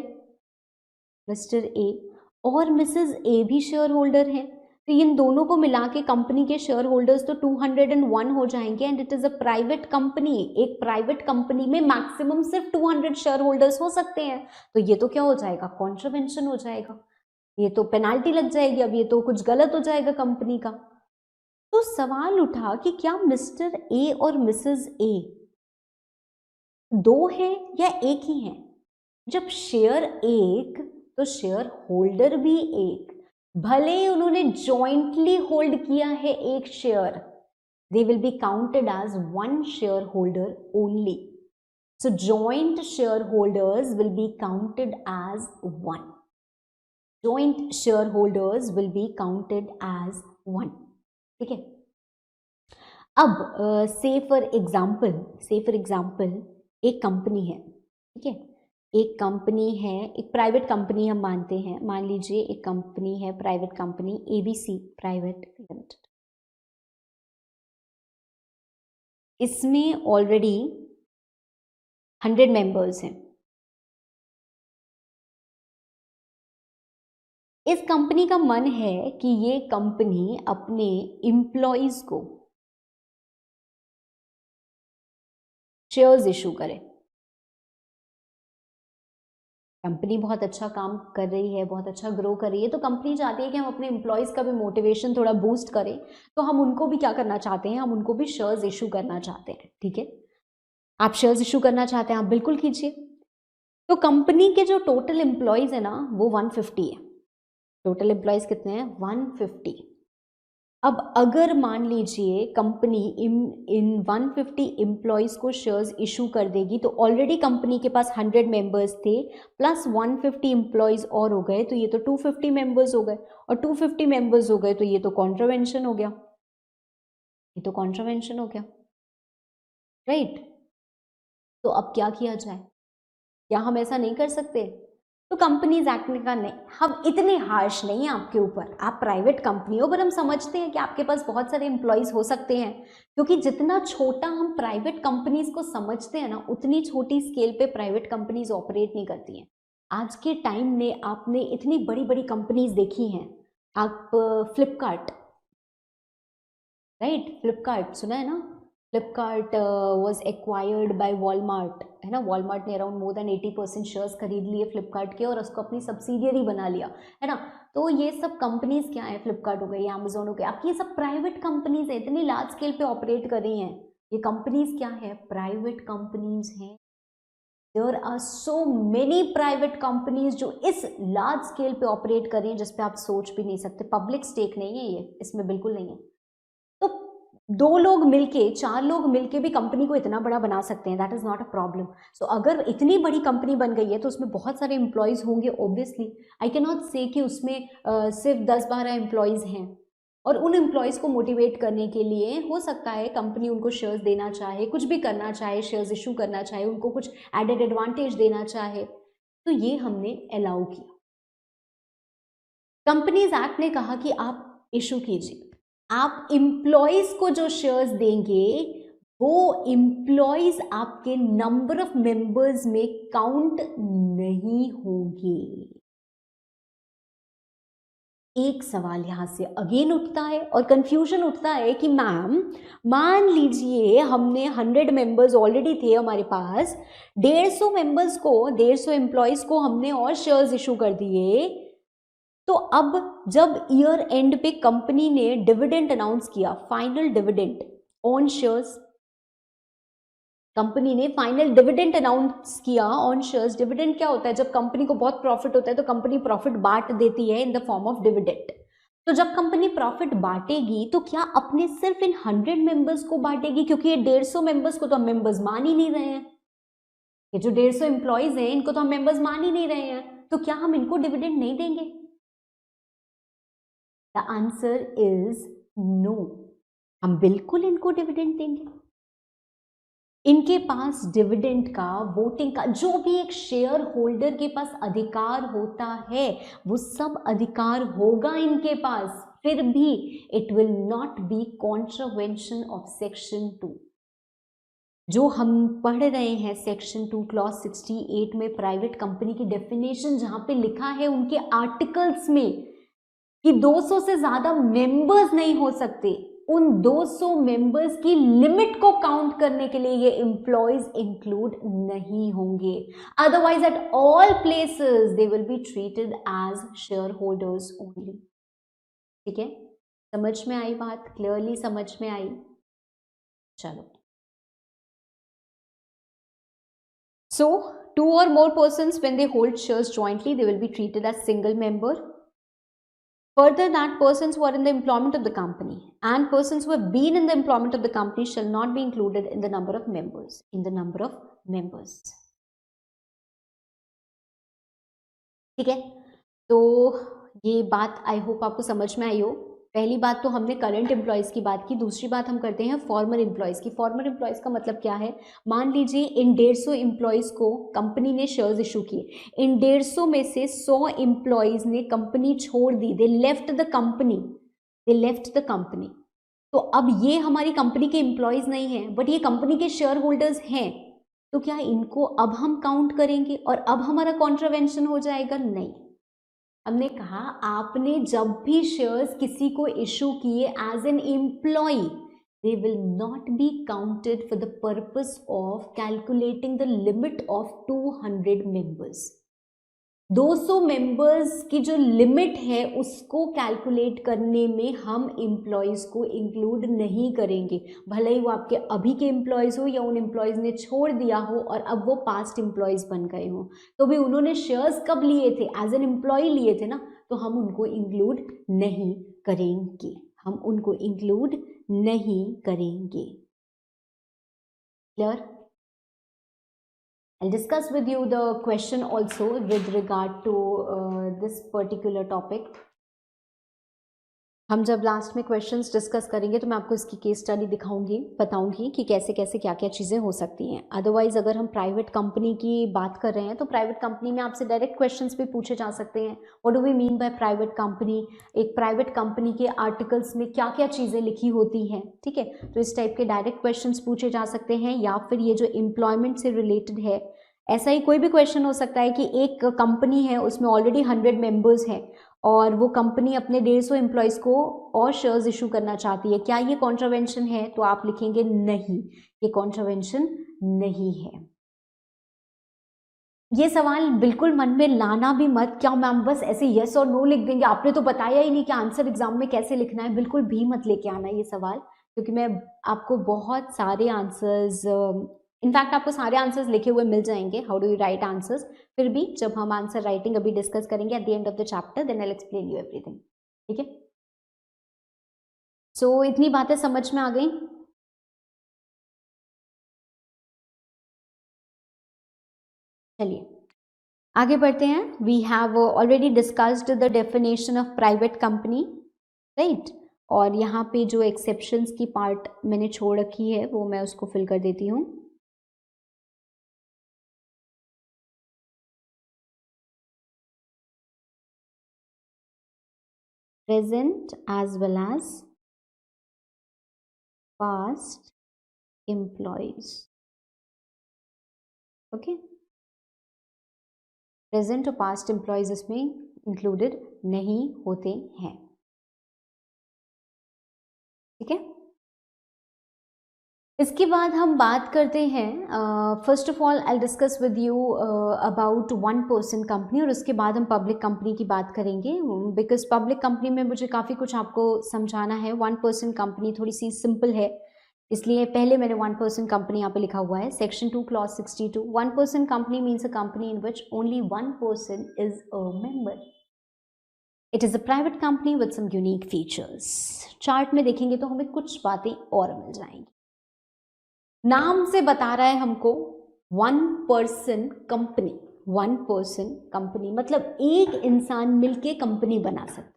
मिस्टर ए और मिसेस ए भी शेयर होल्डर हैं, तो इन दोनों को मिला के कंपनी के शेयर होल्डर्स तो 201 हो जाएंगे। And it is a private company, एक प्राइवेट कंपनी में मैक्सिमम सिर्फ 200 शेयर होल्डर्स हो सकते हैं। तो ये तो क्या हो जाएगा, कॉन्ट्रावेंशन हो जाएगा, ये तो पेनाल्टी लग जाएगी, अब ये तो कुछ गलत हो जाएगा कंपनी का। तो सवाल उठा कि क्या मिस्टर ए और मिसेस ए दो हैं या एक ही हैं। जब शेयर एक, तो शेयर होल्डर भी एक, भले ही उन्होंने जॉइंटली होल्ड किया है एक share, they will be counted as one shareholder only. So joint shareholders will be counted as one. Joint shareholders will be counted as one. ठीक है। अब say for example एक कंपनी है, ठीक है। एक कंपनी है, एक प्राइवेट कंपनी हम मानते हैं, मान लीजिए एक कंपनी है, private company ABC private limited. इसमें ऑलरेडी 100 मेंबर्स हैं। इस कंपनी का मन है कि ये कंपनी अपने एम्प्लॉइज को शेयर्स इशू करे। कंपनी बहुत अच्छा काम कर रही है, बहुत अच्छा ग्रो कर रही है, तो कंपनी चाहती है कि हम अपने एम्प्लॉयज़ का भी मोटिवेशन थोड़ा बूस्ट करें, तो हम उनको भी क्या करना चाहते हैं, हम उनको भी शेयर्स इशू करना चाहते हैं, ठीक है। आप शेयर्स इशू करना चाहते हैं, आप बिल्कुल कीजिए। तो कंपनी के जो टोटल एम्प्लॉयज़ है ना, वो 150 है। टोटल एम्प्लॉयज़ कितने हैं, 150। अब अगर मान लीजिए कंपनी इन 150 एम्प्लॉयज़ को शेयर्स इशू कर देगी, तो ऑलरेडी कंपनी के पास 100 मेंबर्स थे, प्लस 150 एम्प्लॉयज़ और हो गए, तो ये तो 250 मेंबर्स हो गए, और 250 मेंबर्स हो गए तो ये तो कॉन्ट्रावेंशन हो गया, ये तो कॉन्ट्रावेंशन हो गया, राइट। तो अब क्या किया जाए, क्या हम ऐसा नहीं कर सकते। तो कंपनीज एक्ट ने कहा नहीं, हम इतने हार्श नहीं हैं आपके ऊपर, आप प्राइवेट कंपनी हो, पर हम समझते हैं कि आपके पास बहुत सारे एम्प्लॉयज़ हो सकते हैं, क्योंकि जितना छोटा हम प्राइवेट कंपनीज को समझते हैं ना, उतनी छोटी स्केल पे प्राइवेट कंपनीज ऑपरेट नहीं करती हैं। आज के टाइम में आपने इतनी बड़ी बड़ी कंपनीज देखी हैं, आप फ्लिपकार्ट, राइट, फ्लिपकार्ट सुना है ना, Flipkart was acquired by Walmart, है ना। वॉलमार्ट ने अराउंड मोर देन 80% शेयर्स खरीद लिए फ्लिपकार्ट के और उसको अपनी सब्सिडियरी बना लिया, है ना। तो ये सब कंपनीज क्या है, फ्लिपकार्ट हो गई, अमेजोन हो गई, आपकी ये सब प्राइवेट कंपनीज है, इतनी लार्ज स्केल पे ऑपरेट कर रही हैं। ये कंपनीज क्या है, प्राइवेट कंपनीज हैं। There are so many private companies जो इस लार्ज स्केल पे ऑपरेट कर रही हैं, जिस पे आप सोच भी नहीं सकते। पब्लिक स्टेक नहीं है ये, इसमें बिल्कुल नहीं है। तो 2 लोग मिलके 4 लोग मिलके भी कंपनी को इतना बड़ा बना सकते हैं, that is not a problem. So अगर इतनी बड़ी कंपनी बन गई है तो उसमें बहुत सारे एम्प्लॉयज होंगे ऑब्वियसली। आई कैन नॉट से कि उसमें सिर्फ 10-12 एम्प्लॉयज हैं, और उन एम्प्लॉयज़ को मोटिवेट करने के लिए हो सकता है कंपनी उनको शेयर्स देना चाहे, कुछ भी करना चाहे, शेयर्स इशू करना चाहे, उनको कुछ एडेड एडवांटेज देना चाहे, तो ये हमने अलाउ किया। कंपनीज एक्ट ने कहा कि आप इशू कीजिए, आप एम्प्लॉयज़ को जो शेयर्स देंगे वो एम्प्लॉयज़ आपके नंबर ऑफ मेंबर्स में काउंट नहीं होंगे। एक सवाल यहाँ से अगेन उठता है और कंफ्यूजन उठता है कि मैम मान लीजिए हमने 100 मेंबर्स ऑलरेडी थे हमारे पास, 150 मेंबर्स को, 150 एम्प्लॉयज़ को हमने और शेयर्स इशू कर दिए, तो अब जब ईयर एंड पे कंपनी ने डिविडेंड अनाउंस किया, final dividend on shares, company ने फाइनल डिविडेंड अनाउंस किया ऑन शेयर्स। डिविडेंड क्या होता है? जब कंपनी को बहुत प्रॉफिट होता है तो कंपनी प्रॉफिट बांट देती है इन द फॉर्म ऑफ डिविडेंड। तो जब कंपनी प्रॉफिट बांटेगी तो क्या अपने सिर्फ इन 100 मेंबर्स को बांटेगी? क्योंकि ये 150 मेंबर्स को तो हम मेंबर्स मान ही नहीं रहे हैं, ये जो 150 एम्प्लॉयज हैं इनको तो हम मेंबर्स मान ही नहीं रहे हैं, तो क्या हम इनको डिविडेंड नहीं देंगे? द आंसर इज नो, हम बिल्कुल इनको डिविडेंड देंगे। इनके पास डिविडेंड का, वोटिंग का, जो भी एक शेयर होल्डर के पास अधिकार होता है वो सब अधिकार होगा इनके पास, फिर भी it will not B contravention of section 2। जो हम पढ़ रहे हैं सेक्शन 2 क्लॉज 68 में प्राइवेट कंपनी की डेफिनेशन जहां पे लिखा है उनके आर्टिकल्स में कि 200 से ज्यादा मेंबर्स नहीं हो सकते, उन 200 मेंबर्स की लिमिट को काउंट करने के लिए ये एम्प्लॉयज इंक्लूड नहीं होंगे। Otherwise at all places they will be treated as share holders only. ठीक है, समझ में आई बात? क्लियरली समझ में आई? चलो, so 2 or more persons when they hold shares jointly they will be treated as single member. Further, that persons who are in the employment of the company and persons who have been in the employment of the company shall not be included in the number of members. ठीक है, तो ये बात आई होप आपको समझ में आई हो। पहली बात तो हमने करंट एम्प्लॉयज़ की बात की, दूसरी बात हम करते हैं फॉर्मर एम्प्लॉयज़ की। फॉर्मर एम्प्लॉयज़ का मतलब क्या है? मान लीजिए इन 150 एम्प्लॉयज़ को कंपनी ने शेयर्स इशू किए, इन 150 में से 100 एम्प्लॉयज़ ने कंपनी छोड़ दी, दे लेफ्ट द कंपनी। तो अब ये हमारी कंपनी के एम्प्लॉयज़ नहीं हैं बट ये कंपनी के शेयर होल्डर्स हैं, तो क्या इनको अब हम काउंट करेंगे और अब हमारा कॉन्ट्रावेंशन हो जाएगा? नहीं, हमने कहा आपने जब भी शेयर्स किसी को इशू किए as an employee, they will not be counted for the purpose of calculating the limit of 200 members. 200 members की जो लिमिट है उसको कैलकुलेट करने में हम एम्प्लॉयज़ को इंक्लूड नहीं करेंगे, भले ही वो आपके अभी के एम्प्लॉयज़ हो या उन एम्प्लॉयज़ ने छोड़ दिया हो और अब वो पास्ट एम्प्लॉयज़ बन गए हो, तो भी उन्होंने शेयर्स कब लिए थे? एज एन एम्प्लॉय लिए थे ना, तो हम उनको इंक्लूड नहीं करेंगे, clear? I'll discuss with you the question also with regard to this particular topic. हम जब लास्ट में क्वेश्चंस डिस्कस करेंगे तो मैं आपको इसकी केस स्टडी दिखाऊंगी, बताऊंगी कि कैसे कैसे क्या क्या चीज़ें हो सकती हैं। अदरवाइज अगर हम प्राइवेट कंपनी की बात कर रहे हैं तो प्राइवेट कंपनी में आपसे डायरेक्ट क्वेश्चंस भी पूछे जा सकते हैं। What do we mean by private company? एक प्राइवेट कंपनी के आर्टिकल्स में क्या क्या चीज़ें लिखी होती हैं, ठीक है, तो इस टाइप के डायरेक्ट क्वेश्चंस पूछे जा सकते हैं। या फिर ये जो एम्प्लॉयमेंट से रिलेटेड है, ऐसा ही कोई भी क्वेश्चन हो सकता है कि एक कंपनी है उसमें ऑलरेडी 100 मेंबर्स हैं और वो कंपनी अपने 150 एम्प्लॉयज़ को और शेयर्स इशू करना चाहती है, क्या ये कॉन्ट्रावेंशन है? तो आप लिखेंगे नहीं, ये कॉन्ट्रावेंशन नहीं है। ये सवाल बिल्कुल मन में लाना भी मत, क्या मैम बस ऐसे यस और नो लिख देंगे, आपने तो बताया ही नहीं कि आंसर एग्जाम में कैसे लिखना है, बिल्कुल भी मत लेके आना ये सवाल, क्योंकि मैं आपको बहुत सारे आंसर्स, इनफैक्ट आपको सारे आंसर्स लिखे हुए मिल जाएंगे, how do you write answers. फिर भी जब हम आंसर राइटिंग अभी डिस्कस करेंगे at the end of the chapter, then I will explain you everything, ठीक है। सो इतनी बातें समझ में आ गई? चलिए आगे बढ़ते हैं. We have already discussed the definition of private company, right. और यहाँ पे जो एक्सेप्शंस की पार्ट मैंने छोड़ रखी है वो मैं उसको फिल कर देती हूँ. Present as well as past employees. Okay, present और पास्ट एम्प्लॉयज इसमें इंक्लूडेड नहीं होते हैं. ठीक है, इसके बाद हम बात करते हैं. First of all I discuss with you about one person company, और उसके बाद हम पब्लिक कंपनी की बात करेंगे, बिकॉज पब्लिक कंपनी में मुझे काफ़ी कुछ आपको समझाना है. वन पर्सन कंपनी थोड़ी सी सिंपल है, इसलिए पहले मैंने वन पर्सन कंपनी यहाँ पे लिखा हुआ है. Section 2 clause 62. One person company means a company in which only one person is a member. It is a private company with some unique features. Chart में देखेंगे तो हमें कुछ बातें और मिल जाएंगी. नाम से बता रहा है हमको one person company. One person company मतलब एक इंसान मिलके कंपनी बना सकता.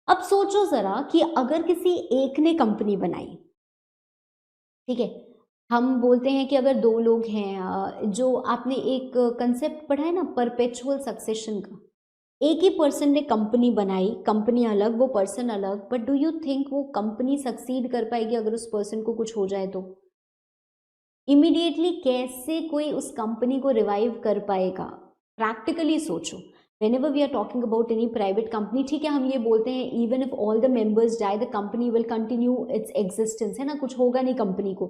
अब सोचो जरा कि अगर किसी एक ने कंपनी बनाई, ठीक है, हम बोलते हैं कि अगर दो लोग हैं, जो आपने एक कंसेप्ट पढ़ा है ना परपेचुअल सक्सेशन का, एक ही पर्सन ने कंपनी बनाई, कंपनी अलग वो पर्सन अलग, बट डू यू थिंक वो कंपनी सक्सीड कर पाएगी अगर उस पर्सन को कुछ हो जाए तो? इमीडिएटली कैसे कोई उस कंपनी को रिवाइव कर पाएगा? प्रैक्टिकली सोचो. whenever we are talking about any private company, ठीक है, हम ये बोलते हैं even if all the members die the company will continue its existence, है ना, कुछ होगा नहीं कंपनी को.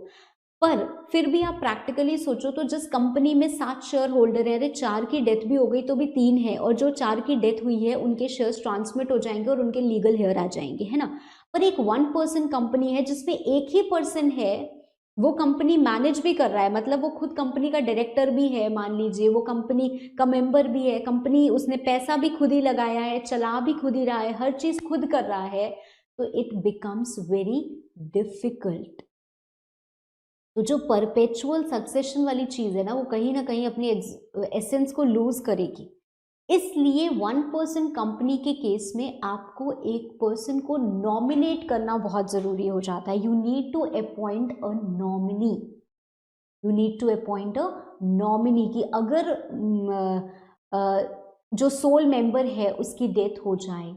पर फिर भी आप प्रैक्टिकली सोचो तो जिस कंपनी में 7 शेयर होल्डर है, अरे 4 की डेथ भी हो गई तो भी 3 है, और जो 4 की डेथ हुई है उनके शेयर्स ट्रांसमिट हो जाएंगे और उनके लीगल हेयर आ जाएंगे, है ना. पर एक वन पर्सन कंपनी है जिसमें एक ही पर्सन है, वो कंपनी मैनेज भी कर रहा है, मतलब वो खुद कंपनी का डायरेक्टर भी है, मान लीजिए वो कंपनी का मेंबर भी है, कंपनी उसने पैसा भी खुद ही लगाया है, चला भी खुद ही रहा है, हर चीज खुद कर रहा है, तो इट बिकम्स वेरी डिफिकल्ट. तो जो परपेचुअल सक्सेशन वाली चीज है ना, वो कहीं ना कहीं अपनी एसेंस को लूज करेगी. इसलिए वन पर्सन कंपनी के केस में आपको एक पर्सन को नॉमिनेट करना बहुत जरूरी हो जाता है. You need to appoint a nominee. You need to appoint a nominee कि अगर जो सोल मेंबर है उसकी डेथ हो जाए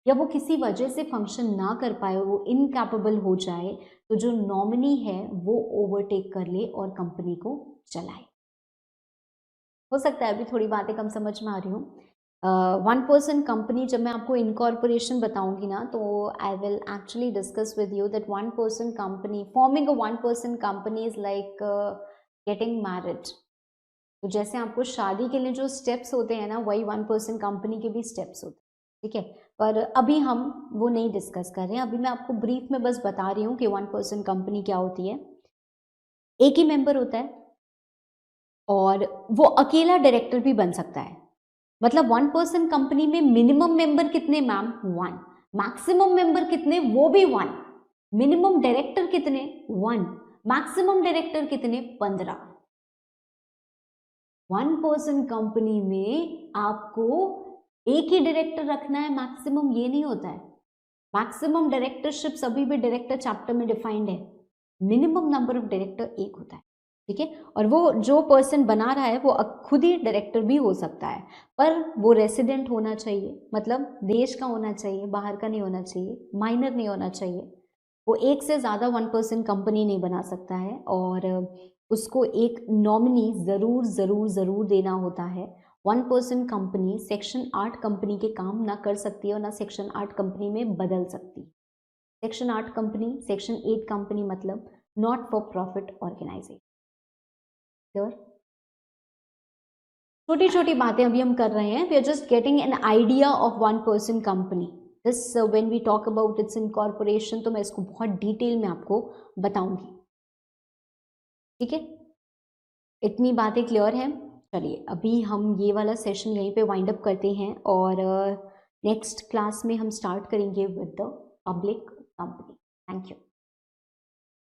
या वो किसी वजह से फंक्शन ना कर पाए, वो इनकैपेबल हो जाए, तो जो नॉमिनी है वो ओवरटेक कर ले और कंपनी को चलाए. हो सकता है अभी थोड़ी बातें कम समझ में आ रही हूँ. वन पर्सन कंपनी जब मैं आपको इनकॉर्पोरेशन बताऊंगी ना, तो I will actually discuss with you that one person company, forming a one person company is like getting married. तो जैसे आपको शादी के लिए जो स्टेप्स होते हैं ना, वही वन पर्सन कंपनी के भी स्टेप्स होते हैं. ठीक है, पर अभी हम वो नहीं डिस्कस कर रहे हैं. अभी मैं आपको ब्रीफ में बस बता रही हूँ कि वन पर्सन कंपनी क्या होती है. एक ही मेंबर होता है और वो अकेला डायरेक्टर भी बन सकता है. मतलब वन पर्सन कंपनी में मिनिमम मेंबर कितने मैम? 1. मैक्सिमम मेंबर कितने? वो भी 1. मिनिमम डायरेक्टर कितने? 1. मैक्सिमम डायरेक्टर कितने? 15. वन पर्सन कंपनी में आपको एक ही डायरेक्टर रखना है, मैक्सिमम ये नहीं होता है. मैक्सिमम डायरेक्टरशिप सभी भी डायरेक्टर चैप्टर में डिफाइंड है. मिनिमम नंबर ऑफ डायरेक्टर एक होता है. ठीक है, और वो जो पर्सन बना रहा है वो खुद ही डायरेक्टर भी हो सकता है, पर वो रेसिडेंट होना चाहिए, मतलब देश का होना चाहिए, बाहर का नहीं होना चाहिए, माइनर नहीं होना चाहिए. वो एक से ज़्यादा वन पर्सन कंपनी नहीं बना सकता है, और उसको एक नॉमिनी ज़रूर ज़रूर ज़रूर देना होता है. One person company section 8 company के काम ना कर सकती है और ना सेक्शन 8 कंपनी में बदल सकती. सेक्शन 8 कंपनी, सेक्शन 8 कंपनी मतलब नॉट फॉर प्रॉफिट ऑर्गेनाइजेशन. छोटी छोटी बातें अभी हम कर रहे हैं. We are just getting an idea of one person company. This when we talk about its incorporation, तो मैं इसको बहुत डिटेल में आपको बताऊंगी. ठीक है, इतनी बातें क्लियर हैं. चलिए अभी हम ये वाला सेशन यहीं पे वाइंड अप करते हैं, और नेक्स्ट क्लास में हम स्टार्ट करेंगे with the public company. Thank you.